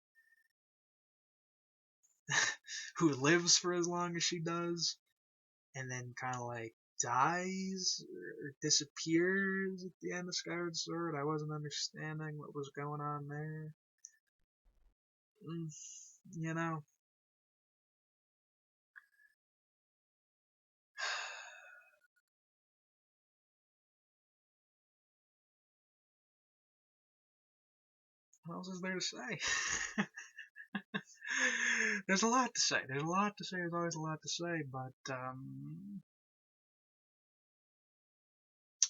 who lives for as long as she does, and then kind of like dies or disappears at the end of Skyward Sword. I wasn't understanding what was going on there. Mm, you know, what else is there to say? There's a lot to say. There's a lot to say. There's always a lot to say, but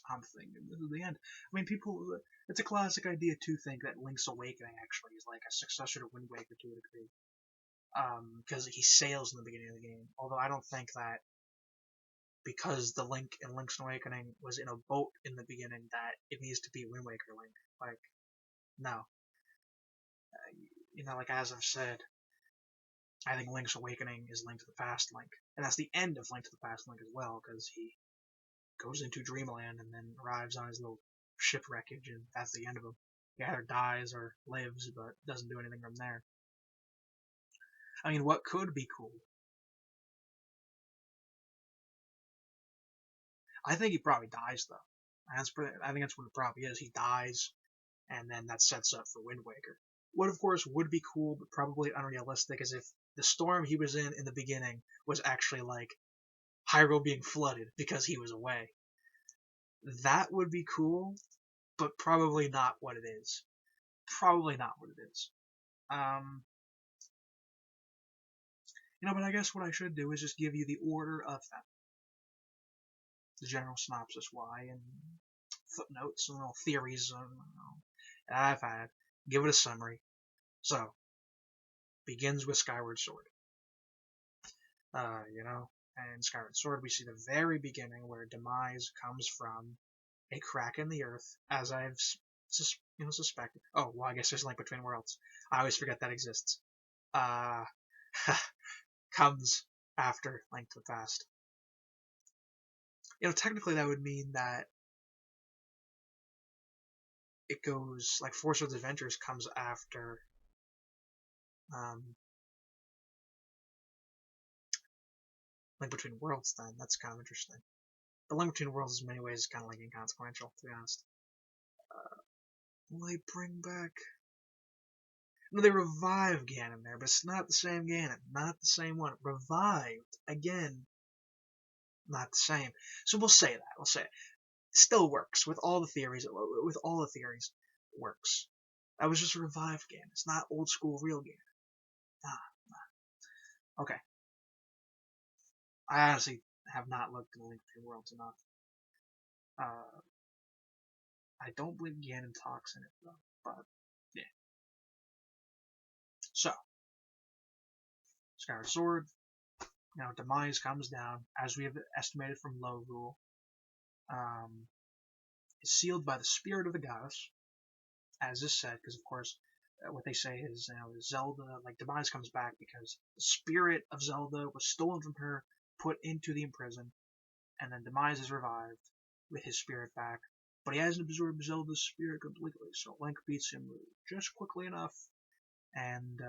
I'm thinking this is the end. I mean, people. It's a classic idea to think that Link's Awakening actually is like a successor to Wind Waker to a degree, because he sails in the beginning of the game. Although I don't think that because the Link in Link's Awakening was in a boat in the beginning that it needs to be Wind Waker Link. Like, no. Like as I've said, I think Link's Awakening is Link to the Past Link, and that's the end of Link to the Past Link as well, because he goes into Dreamland and then arrives on his little ship wreckage, and that's the end of him. He either dies or lives, but doesn't do anything from there. I mean, what could be cool? I think he probably dies though. I think that's what it probably is. He dies, and then that sets up for Wind Waker. What, of course, would be cool, but probably unrealistic, is if the storm he was in the beginning was actually like Hyrule being flooded because he was away. That would be cool, but probably not what it is. Probably not what it is. Um, but I guess what I should do is just give you the order of them. The general synopsis, why, and footnotes and little theories that I've had. Give it a summary. So, begins with Skyward Sword. And Skyward Sword, we see the very beginning where Demise comes from a crack in the earth, as I've suspected. Oh, well, I guess there's a link between worlds. I always forget that exists. Comes after Link to the Past. Technically that would mean that it goes, like, Four Swords Adventures comes after Link Between Worlds, then. That's kind of interesting. But Link Between Worlds, in many ways, is kind of like inconsequential, to be honest. Will they bring back... No, they revive Ganon there, but it's not the same Ganon. Not the same one. Revived. Again, not the same. So we'll say that. We'll say it. Still works with all the theories. With all the theories, it works. That was just a revived Ganon. It's not old school real Ganon. Nah. Okay. I honestly have not looked at Link Between Worlds enough. I don't believe Ganon talks in it though, but yeah. So, Skyward Sword. Now, Demise comes down, as we have estimated from Lorule, is sealed by the spirit of the goddess, as is said, because of course, what they say is, Zelda, like, Demise comes back because the spirit of Zelda was stolen from her, put into the imprison, and then Demise is revived with his spirit back, but he hasn't absorbed Zelda's spirit completely, so Link beats him just quickly enough, and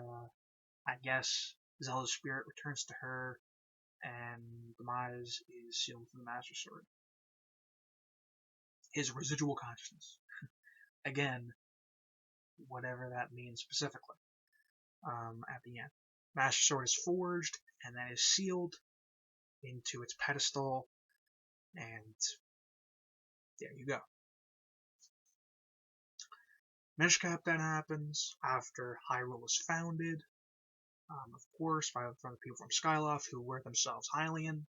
I guess Zelda's spirit returns to her, and Demise is sealed with the Master Sword. His residual consciousness. Again, whatever that means specifically, at the end. Master Sword is forged, and then is sealed into its pedestal, and there you go. Mishcap then happens after Hyrule was founded, of course, from the people from Skyloft who were themselves Hylian.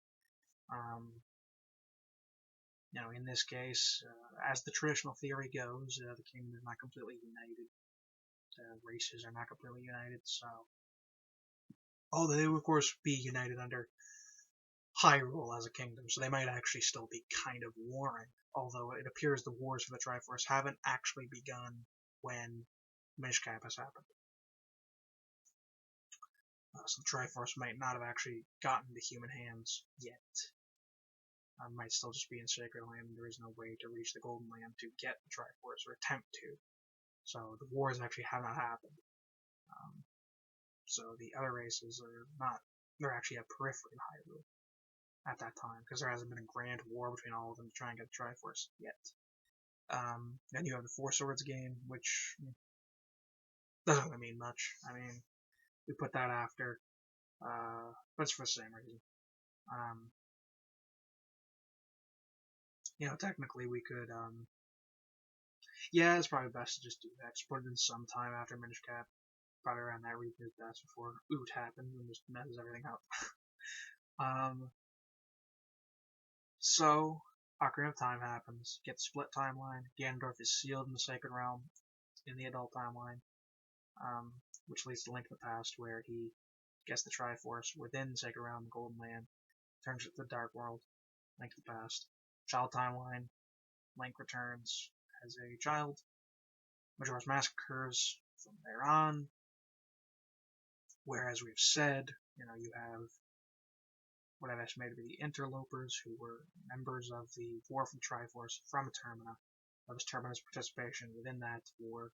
In this case, as the traditional theory goes, the kingdom is not completely united. The races are not completely united, so... Although they would, of course, be united under Hyrule as a kingdom, so they might actually still be kind of warring. Although it appears the wars for the Triforce haven't actually begun when Minish Cap has happened. So the Triforce might not have actually gotten to human hands yet. Might still just be in Sacred Land. There is no way to reach the Golden Land to get the Triforce, or attempt to. So the wars actually have not happened. So the other races are not, they're actually a periphery of Hyrule at that time, because there hasn't been a grand war between all of them to try and get the Triforce yet. Then you have the Four Swords game, which doesn't really mean much. I mean, we put that after, but it's for the same reason. Technically we could, yeah, it's probably best to just do that. Just put it in some time after Minish Cap. Probably around that region is best before Oot happens and just messes everything up. So, Ocarina of Time happens, get the split timeline, Ganondorf is sealed in the Sacred Realm in the adult timeline, which leads to Link to the Past, where he gets the Triforce within the Sacred Realm, Golden Land, turns it to the Dark World, Link to the Past. Child timeline, Link returns as a child, Majora's Mask occurs from there on, where, as we've said, you have what I've estimated to be the Interlopers, who were members of the War for the Triforce from Termina. That was Termina's participation within that war,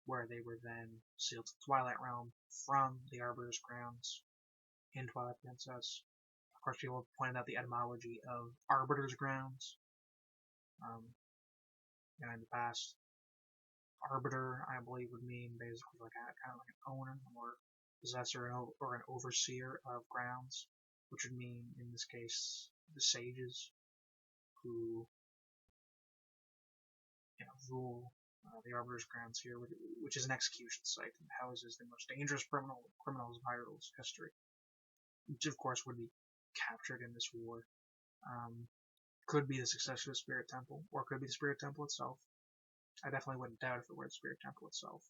where they were then sealed to the Twilight Realm from the Arbiter's Grounds in Twilight Princess. Of course, people have pointed out the etymology of Arbiter's Grounds. In the past, Arbiter, I believe, would mean basically like kind of like an owner or possessor or an overseer of grounds, which would mean, in this case, the sages who rule the Arbiter's Grounds here, which is an execution site and houses the most dangerous criminals of Hyrule's history, which of course would be captured in this war. Could be the successor to the Spirit Temple, or could be the Spirit Temple itself. I definitely wouldn't doubt if it were the Spirit Temple itself,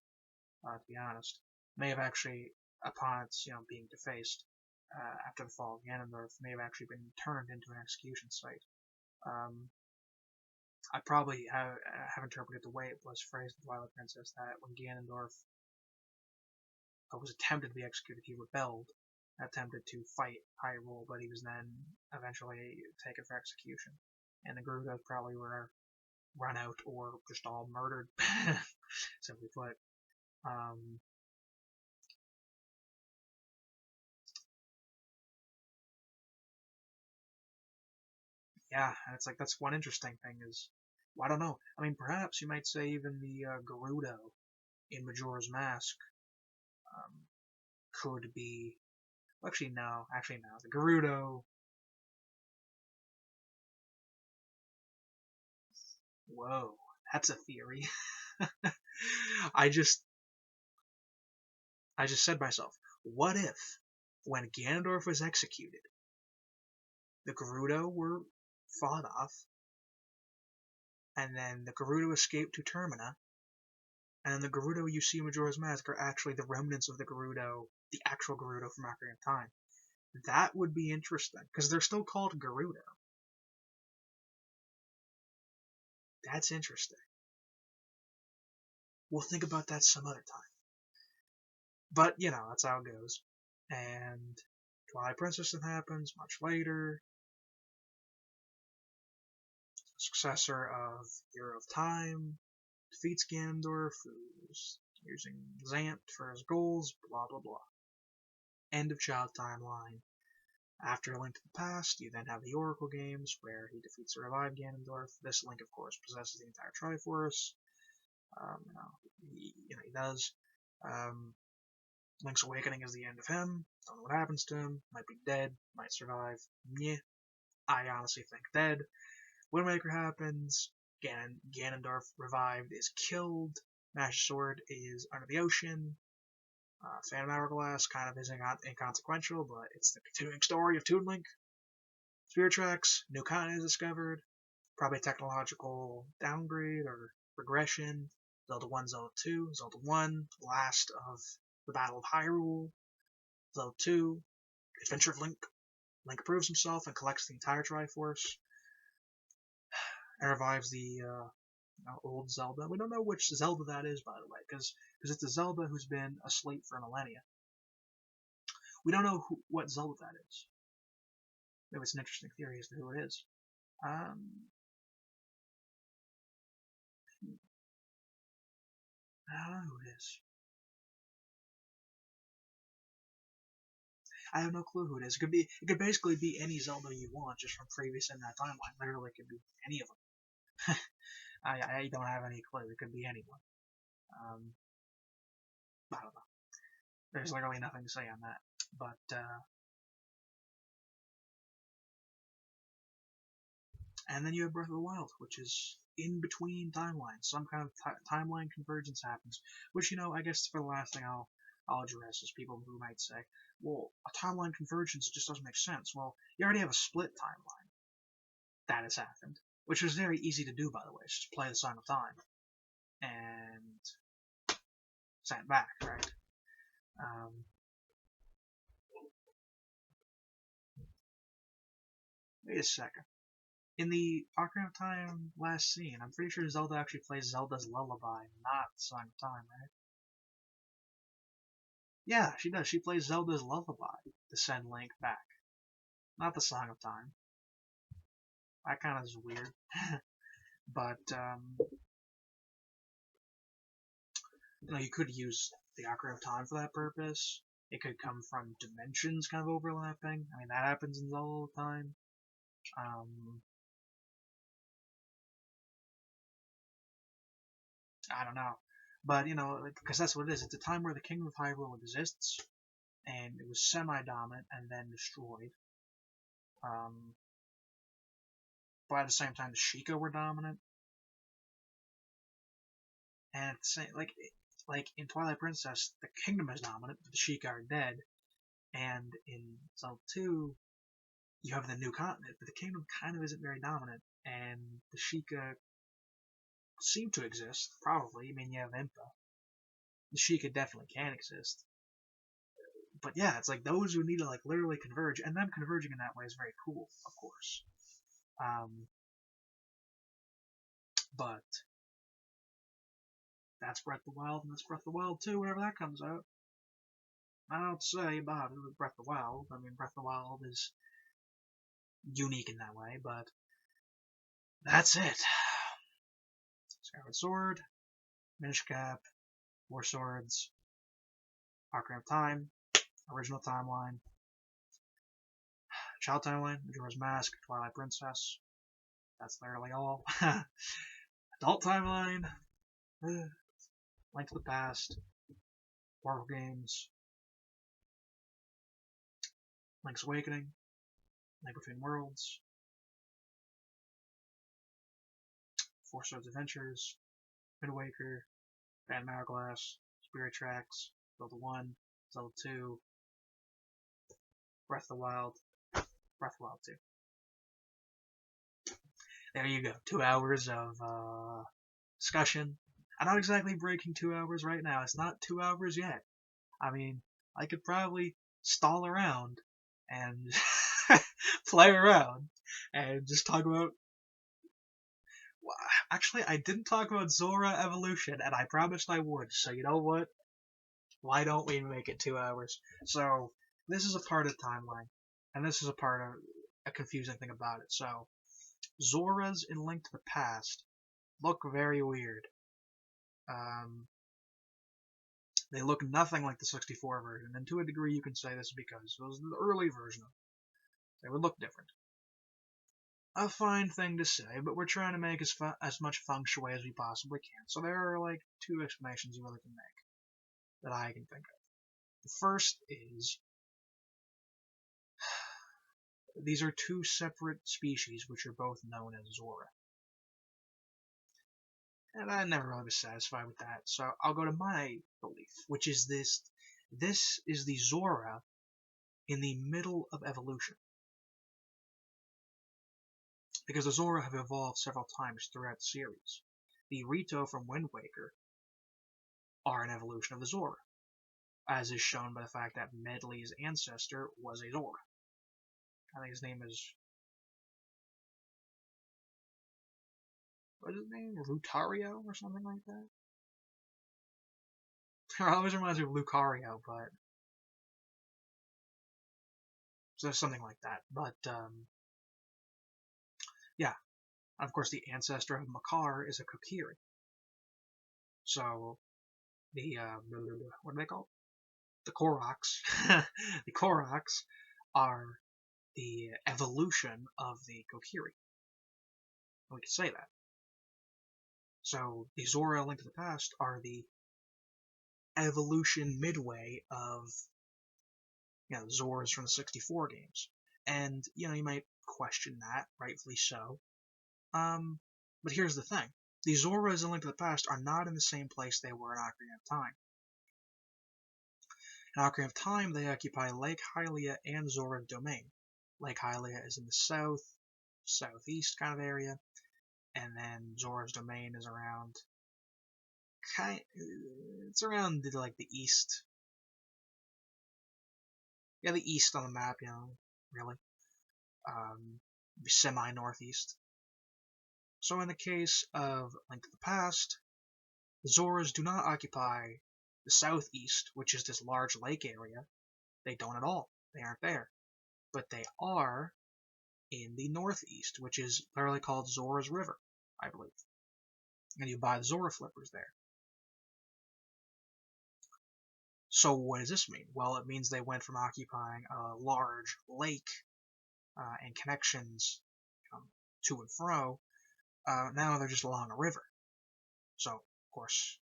to be honest. May have actually, upon its being defaced after the fall of Ganondorf, may have actually been turned into an execution site. I probably have interpreted the way it was phrased in Twilight Princess that when Ganondorf was attempted to be executed, he rebelled, attempted to fight Hyrule, but he was then eventually taken for execution. And the Gerudos probably were run out or just all murdered, simply put. Yeah, and it's like that's one interesting thing is, well, I don't know. I mean, perhaps you might say even the Gerudo in Majora's Mask could be. Well, actually, no. The Gerudo. Whoa, that's a theory. I just said to myself, what if, when Ganondorf was executed, the Gerudo were fought off, and then the Gerudo escaped to Termina, and the Gerudo you see in Majora's Mask are actually the remnants of the Gerudo, the actual Gerudo from Ocarina of Time. That would be interesting, because they're still called Gerudo. That's interesting. We'll think about that some other time. But, that's how it goes. And Twilight Princess happens much later. Successor of Hero of Time defeats Ganondorf, who's using Zant for his goals, blah blah blah. End of Child timeline. After A Link to the Past, you then have the Oracle games, where he defeats the revived Ganondorf. This Link, of course, possesses the entire Triforce. He does. Link's Awakening is the end of him. Don't know what happens to him. Might be dead. Might survive. Meh. I honestly think dead. Widowmaker happens. Ganondorf revived is killed. Master Sword is under the ocean. Phantom Hourglass kind of is inconsequential, but it's the continuing story of Toon Link. Spirit Tracks, new continent is discovered. Probably a technological downgrade or regression. Zelda 1, Zelda 2, Zelda 1, last of the Battle of Hyrule. Zelda 2, Adventure of Link. Link proves himself and collects the entire Triforce and revives the old Zelda. We don't know which Zelda that is, by the way, because it's a Zelda who's been asleep for millennia. We don't know what Zelda that is. Maybe it's an interesting theory as to who it is. I don't know who it is. I have no clue who it is. It could basically be any Zelda you want, just from previous in that timeline. Literally, it could be any of them. I don't have any clue. It could be anyone. I don't know. There's literally nothing to say on that. But and then you have Breath of the Wild, which is in between timelines. Some kind of timeline convergence happens. Which, I guess for the last thing I'll address is people who might say, well, a timeline convergence just doesn't make sense. Well, you already have a split timeline. That has happened. Which was very easy to do, by the way. It's just play the Song of Time. And send it back, right? Wait a second. In the Ocarina of Time last scene, I'm pretty sure Zelda actually plays Zelda's Lullaby, not Song of Time, right? Yeah, she does. She plays Zelda's Lullaby to send Link back, not the Song of Time. That kind of is weird. But, you could use the Ocarina of Time for that purpose. It could come from dimensions kind of overlapping. I mean, that happens in Zelda all the time. I don't know. But, because that's what it is. It's a time where the Kingdom of Hyrule exists, and it was semi-dominant and then destroyed. But at the same time, the Sheikah were dominant. And at the same, like in Twilight Princess, the Kingdom is dominant, but the Sheikah are dead. And in Zelda 2, you have the new continent, but the Kingdom kind of isn't very dominant, and the Sheikah seem to exist, probably. I mean, you have Impa. The Sheikah definitely can exist. But yeah, it's like those who need to literally converge, and them converging in that way is very cool, of course. But that's Breath of the Wild, and that's Breath of the Wild 2, whenever that comes out. I don't say about it with Breath of the Wild. I mean, Breath of the Wild is unique in that way, but that's it. Skyward Sword, Minish Cap, Four Swords, Ocarina of Time, Original Timeline, Child Timeline, Majora's Mask, Twilight Princess. That's literally all. Adult Timeline, Link to the Past, Portal Games, Link's Awakening, Link Between Worlds, Four Swords Adventures, Wind Waker, Phantom Hourglass, Spirit Tracks, Zelda 1, Zelda 2, Breath of the Wild, Breath of the Wild 2. There you go. 2 hours of discussion. I'm not exactly breaking 2 hours right now. It's not 2 hours yet. I mean, I could probably stall around and play around and just talk about. Actually, I didn't talk about Zora Evolution, and I promised I would. So you know what? Why don't we make it 2 hours? So this is a part of the timeline, and this is a part of a confusing thing about it. So Zoras in Link to the Past look very weird. They look nothing like the 64 version, and to a degree you can say this because it was the early version of it. They would look different. A fine thing to say, but we're trying to make as much feng shui as we possibly can. So there are 2 explanations you really can make that I can think of. The first is these are 2 separate species which are both known as Zora. And I never really was satisfied with that, so I'll go to my belief, which is this. This is the Zora in the middle of evolution. Because the Zora have evolved several times throughout the series. The Rito from Wind Waker are an evolution of the Zora, as is shown by the fact that Medley's ancestor was a Zora. I think his name is What's his name? Rutario or something like that? It always reminds me of Lucario, but so something like that. But yeah, of course, the ancestor of Makar is a Kokiri. So the what are they called? The Koroks. The Koroks are the evolution of the Kokiri. We could say that. So the Zora Link to the Past are the evolution midway of Zoras from the 64 games. And you might question that, rightfully so. But here's the thing. The Zoras in Link to the Past are not in the same place they were in Ocarina of Time. In Ocarina of Time, they occupy Lake Hylia and Zora Domain. Lake Hylia is in the south, southeast kind of area, and then Zora's Domain is around, it's around the east. Yeah, the east on the map, really. Semi-northeast. So in the case of Link to the Past, the Zoras do not occupy the southeast, which is this large lake area. They don't at all. They aren't there. But they are in the northeast, which is literally called Zora's River, I believe. And you buy the Zora flippers there. So what does this mean? Well, it means they went from occupying a large lake and connections to and fro. Now they're just along a river. So, of course,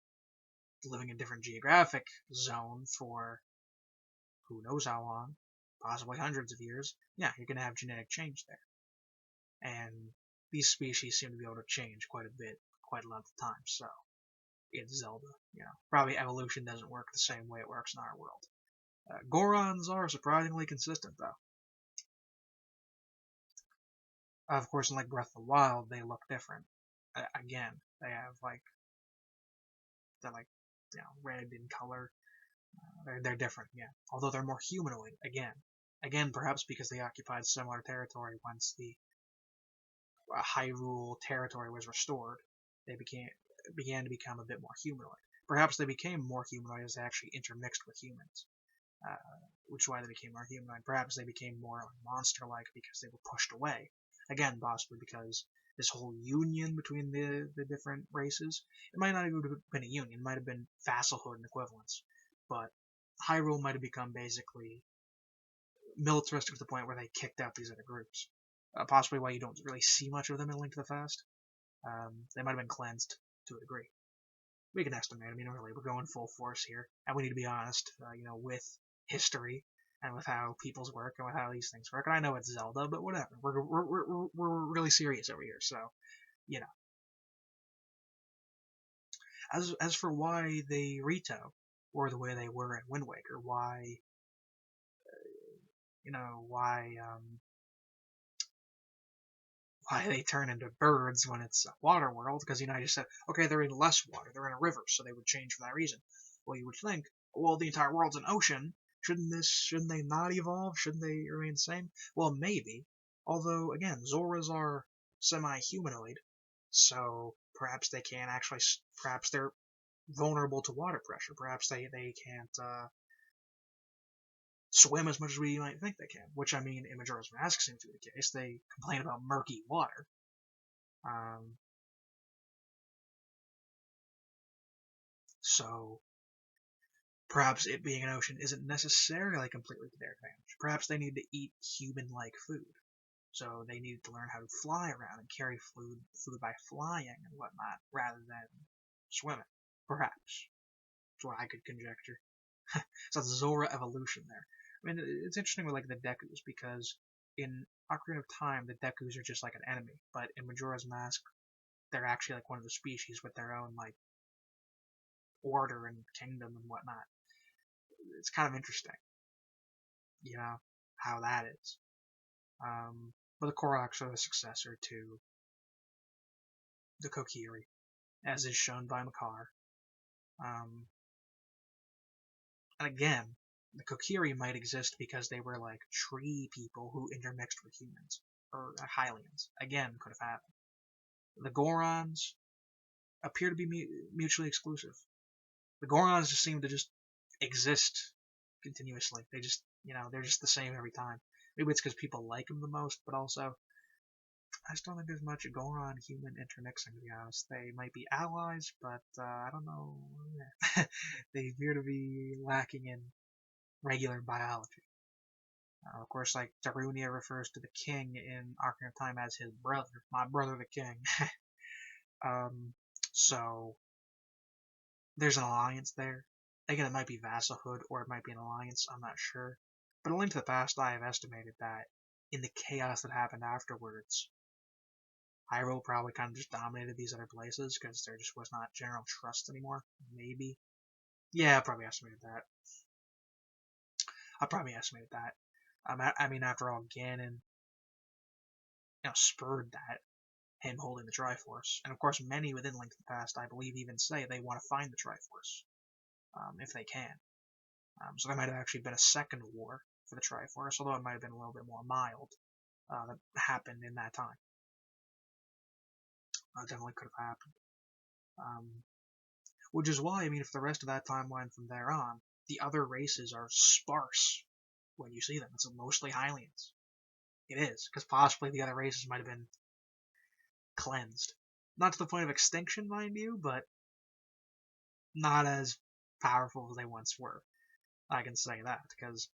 living in a different geographic zone for who knows how long, possibly hundreds of years, yeah, you're going to have genetic change there. And these species seem to be able to change quite a bit, quite a lot of times. So, it's Zelda. Probably evolution doesn't work the same way it works in our world. Gorons are surprisingly consistent, though. Of course, in Breath of the Wild, they look different. Again, they have they're red in color. They're different, yeah. Although they're more humanoid, again, perhaps because they occupied similar territory once the Hyrule territory was restored. They began to become a bit more humanoid. Perhaps they became more humanoid as they actually intermixed with humans, which is why they became more humanoid. Perhaps they became more monster-like because they were pushed away. Again, possibly because this whole union between the different races, it might not even have been a union, it might have been vassalhood and equivalence, but Hyrule might have become basically militaristic to the point where they kicked out these other groups. Possibly why you don't really see much of them in Link to the Past. They might have been cleansed to a degree. We can estimate. Really, we're going full force here, and we need to be honest, with history and with how people's work and with how these things work. And I know it's Zelda, but whatever. We're really serious over here, so As for why they Rito or the way they were in Wind Waker, why they turn into birds when it's a water world, because I just said, okay, they're in less water, they're in a river, so they would change for that reason. Well, you would think, well, the entire world's an ocean. Shouldn't they not evolve? Shouldn't they remain the same? Well, maybe. Although, again, Zoras are semi-humanoid, so perhaps they can't actually. Perhaps they're vulnerable to water pressure. Perhaps they can't swim as much as we might think they can. Which, in Majora's Mask seems to be the case. They complain about murky water. So perhaps it being an ocean isn't necessarily completely to their advantage. Perhaps they need to eat human-like food. So they needed to learn how to fly around and carry food by flying and whatnot, rather than swimming. Perhaps. That's what I could conjecture. So it's Zora evolution there. It's interesting with the Dekus, because in Ocarina of Time, the Dekus are just like an enemy, but in Majora's Mask, they're actually one of the species with their own order and kingdom and whatnot. It's kind of interesting, how that is. But the Koroks are the successor to the Kokiri, as is shown by Makar. And again, the Kokiri might exist because they were tree people who intermixed with humans, or Hylians. Again, could have happened. The Gorons appear to be mutually exclusive. The Gorons just seem to just exist continuously. They just, they're just the same every time. Maybe it's because people like them the most, but also, I just don't think there's much Goron-human intermixing, to be honest. They might be allies, but I don't know. They appear to be lacking in regular biology. Of course, like, Darunia refers to the king in Ocarina of Time as his brother. My brother the king. So, there's an alliance there. Again, it might be vassalhood or it might be an alliance, I'm not sure. But A Link to the Past, I have estimated that in the chaos that happened afterwards, Hyrule probably kind of just dominated these other places because there just was not general trust anymore. Maybe. Yeah, I probably estimated that. I mean, after all, Ganon, spurred that, him holding the Triforce. And of course, many within Link to the Past, I believe, even say they want to find the Triforce, if they can. So there might have actually been a second war for the Triforce, although it might have been a little bit more mild, that happened in that time. Definitely could have happened. Which is why, I mean, if the rest of that timeline from there on, the other races are sparse when you see them. It's mostly Hylians. It is, because possibly the other races might have been cleansed. Not to the point of extinction, mind you, but not as powerful as they once were. I can say that, because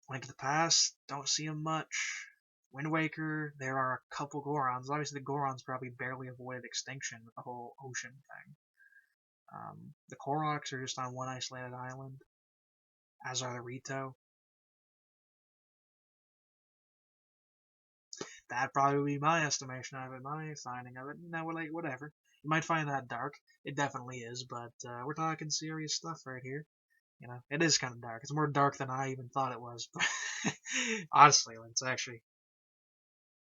Link to the Past, don't see them much. Wind Waker, there are a couple Gorons. Obviously, the Gorons probably barely avoided extinction with the whole ocean thing. The Koroks are just on one isolated island, as are the Rito. That'd probably be my estimation of it, my signing of it. Like, whatever. You might find that dark. It definitely is, but we're talking serious stuff right here. It is kind of dark. It's more dark than I even thought it was. Honestly, it's actually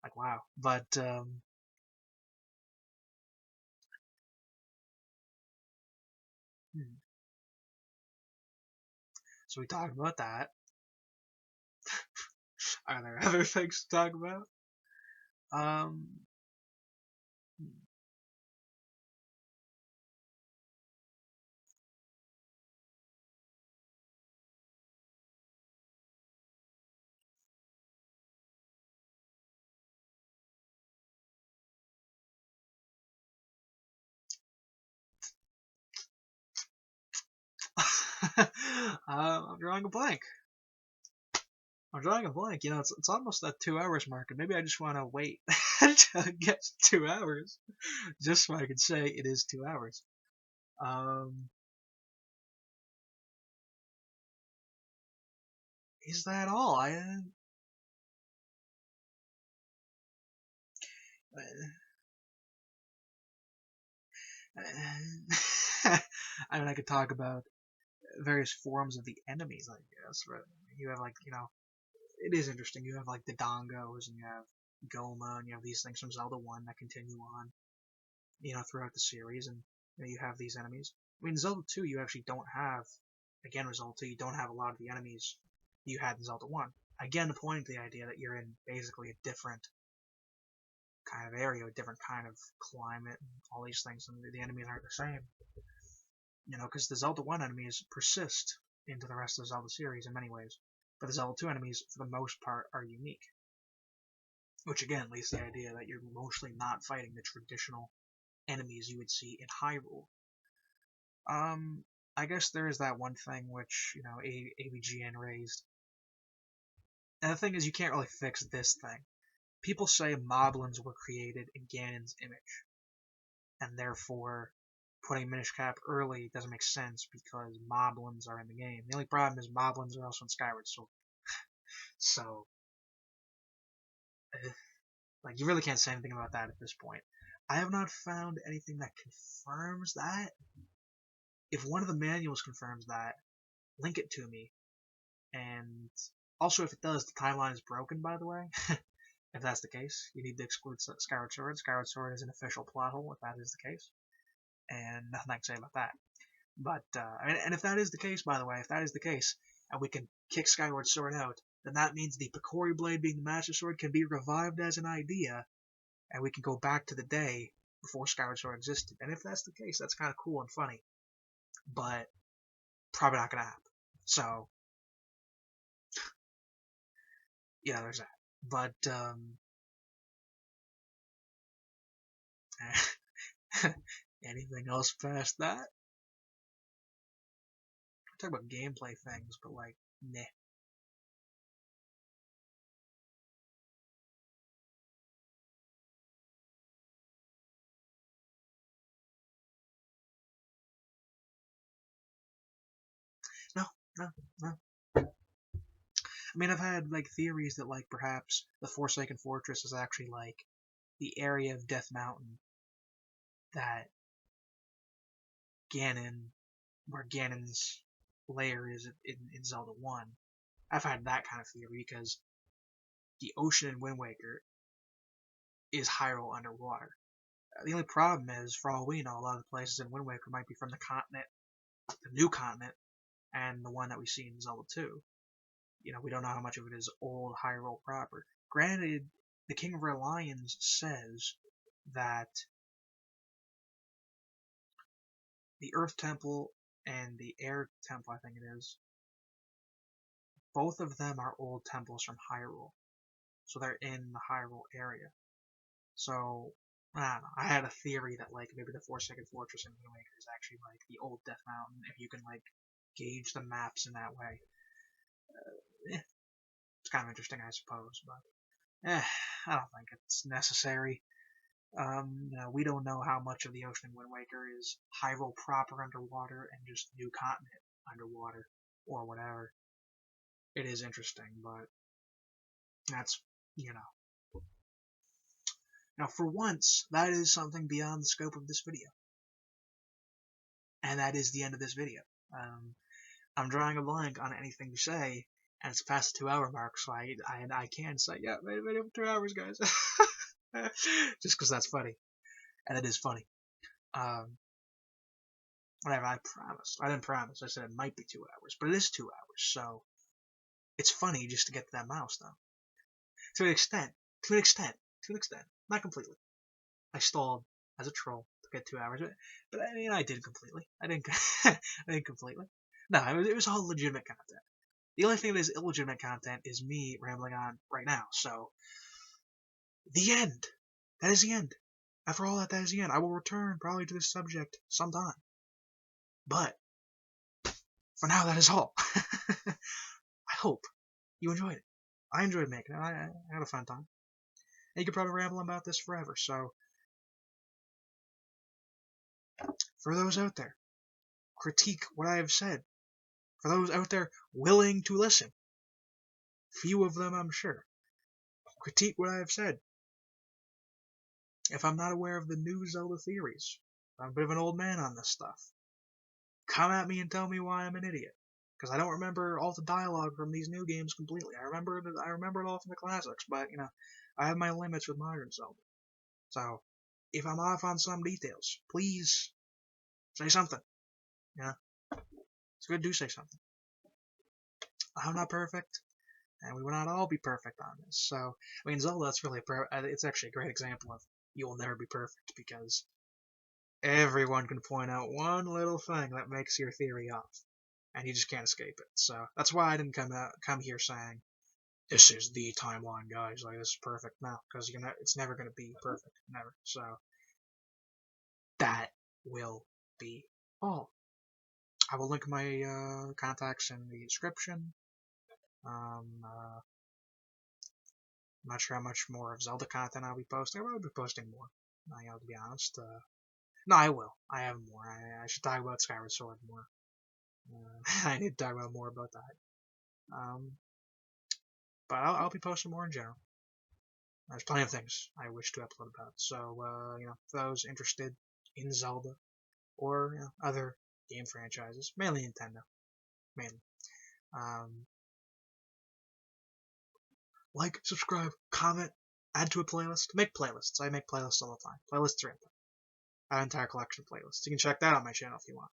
like, wow. But so we talked about that. Are there other things to talk about? Um, I'm drawing a blank. It's almost that 2 hours mark, and maybe I just want to wait until it gets 2 hours, just so I can say it is 2 hours. Is that all? I mean, I could talk about various forms of the enemies, I guess. But you have it is interesting. You have the Dongos, and you have Goma, and you have these things from Zelda 1 that continue on, throughout the series, and you have these enemies. I mean, Zelda 2, you actually don't have, again, with Zelda 2, you don't have a lot of the enemies you had in Zelda 1. Again, pointing to the idea that you're in basically a different kind of area, a different kind of climate, and all these things, and the enemies aren't the same. Because the Zelda 1 enemies persist into the rest of the Zelda series in many ways, but the Zelda 2 enemies, for the most part, are unique. Which again leads to the idea that you're mostly not fighting the traditional enemies you would see in Hyrule. I guess there is that one thing which, AVGN raised. And the thing is, you can't really fix this thing. People say moblins were created in Ganon's image, and therefore putting Minish Cap early doesn't make sense because moblins are in the game. The only problem is moblins are also in Skyward Sword. So, you really can't say anything about that at this point. I have not found anything that confirms that. If one of the manuals confirms that, link it to me. And also, if it does, the timeline is broken, by the way. If that's the case, you need to exclude Skyward Sword. Skyward Sword is an official plot hole if that is the case. And nothing I can say about that. But, and if that is the case, by the way, if that is the case, and we can kick Skyward Sword out, then that means the Picori Blade being the Master Sword can be revived as an idea, and we can go back to the day before Skyward Sword existed. And if that's the case, that's kind of cool and funny, but probably not gonna happen. So, yeah, there's that. But anything else past that? Talk about gameplay things, but like, meh. No, no, no. I mean, I've had like theories that like perhaps the Forsaken Fortress is actually like the area of Death Mountain that Ganon, where Ganon's lair is in Zelda 1. I've had that kind of theory because the ocean in Wind Waker is Hyrule underwater. The only problem is, for all we know, a lot of the places in Wind Waker might be from the continent, the new continent, and the one that we see in Zelda 2. You know, we don't know how much of it is old Hyrule proper. Granted, the King of Red Lions says that the Earth Temple and the Air Temple, I think it is, both of them are old temples from Hyrule. So they're in the Hyrule area. So, I don't know. I had a theory that, like, maybe the Forsaken Fortress in Wind Waker is actually, like, the old Death Mountain, if you can, like, gauge the maps in that way. It's kind of interesting, I suppose, but, I don't think it's necessary. You know, we don't know how much of the ocean in Wind Waker is Hyrule proper underwater and just New Continent underwater, or whatever. It is interesting, but that's, you know. Now, for once, that is something beyond the scope of this video. And that is the end of this video. I'm drawing a blank on anything to say, and it's past the 2-hour mark, so I can say, yeah, made a video for 2 hours, guys. Just because that's funny. And it is funny. Whatever, I promised. I didn't promise. I said it might be 2 hours, but it is 2 hours, so it's funny just to get to that milestone. To an extent. To an extent. To an extent. Not completely. I stalled as a troll to get 2 hours, but I mean, I did completely. I didn't. I didn't completely. No, it was all legitimate content. The only thing that is illegitimate content is me rambling on right now. So, the end. That is the end. After all that, that is the end. I will return probably to this subject sometime. But for now, that is all. I hope you enjoyed it. I enjoyed making it. I had a fun time. And you could probably ramble about this forever. So, for those out there, critique what I have said. For those out there willing to listen, few of them I'm sure, critique what I have said. If I'm not aware of the new Zelda theories, I'm a bit of an old man on this stuff, come at me and tell me why I'm an idiot. Because I don't remember all the dialogue from these new games completely. I remember it all from the classics, but, you know, I have my limits with modern Zelda. So, if I'm off on some details, please say something. Yeah, it's good to say something. I'm not perfect, and we will not all be perfect on this. So, I mean, Zelda, that's really it's actually a great example of you will never be perfect, because everyone can point out one little thing that makes your theory off, and you just can't escape it. So that's why I didn't come here saying this is the timeline, guys. Like, this is perfect. No, because it's never gonna be perfect, never. So that will be all. I will link my contacts in the description. I'm not sure how much more of Zelda content I'll be posting. I will be posting more. To be honest. No, I will. I have more. I should talk about Skyward Sword more. I need to talk about more about that. But I'll be posting more in general. There's plenty of things I wish to upload about. So, you know, for those interested in Zelda or, you know, other game franchises, mainly Nintendo, mainly. Like, subscribe, comment, add to a playlist. Make playlists. I make playlists all the time. Playlists are input. I have an entire collection of playlists. You can check that out on my channel if you want.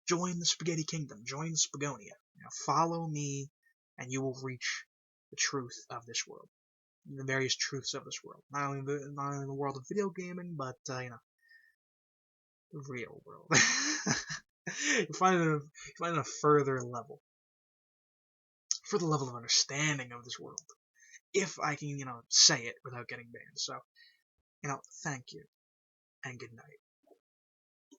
Join the Spaghetti Kingdom. Join Spagonia. You know, follow me, and you will reach the truth of this world. the various truths of this world. Not only the world of video gaming, but the real world. you find it a further level of understanding of this world. If I can, say it without getting banned. So, thank you and good night.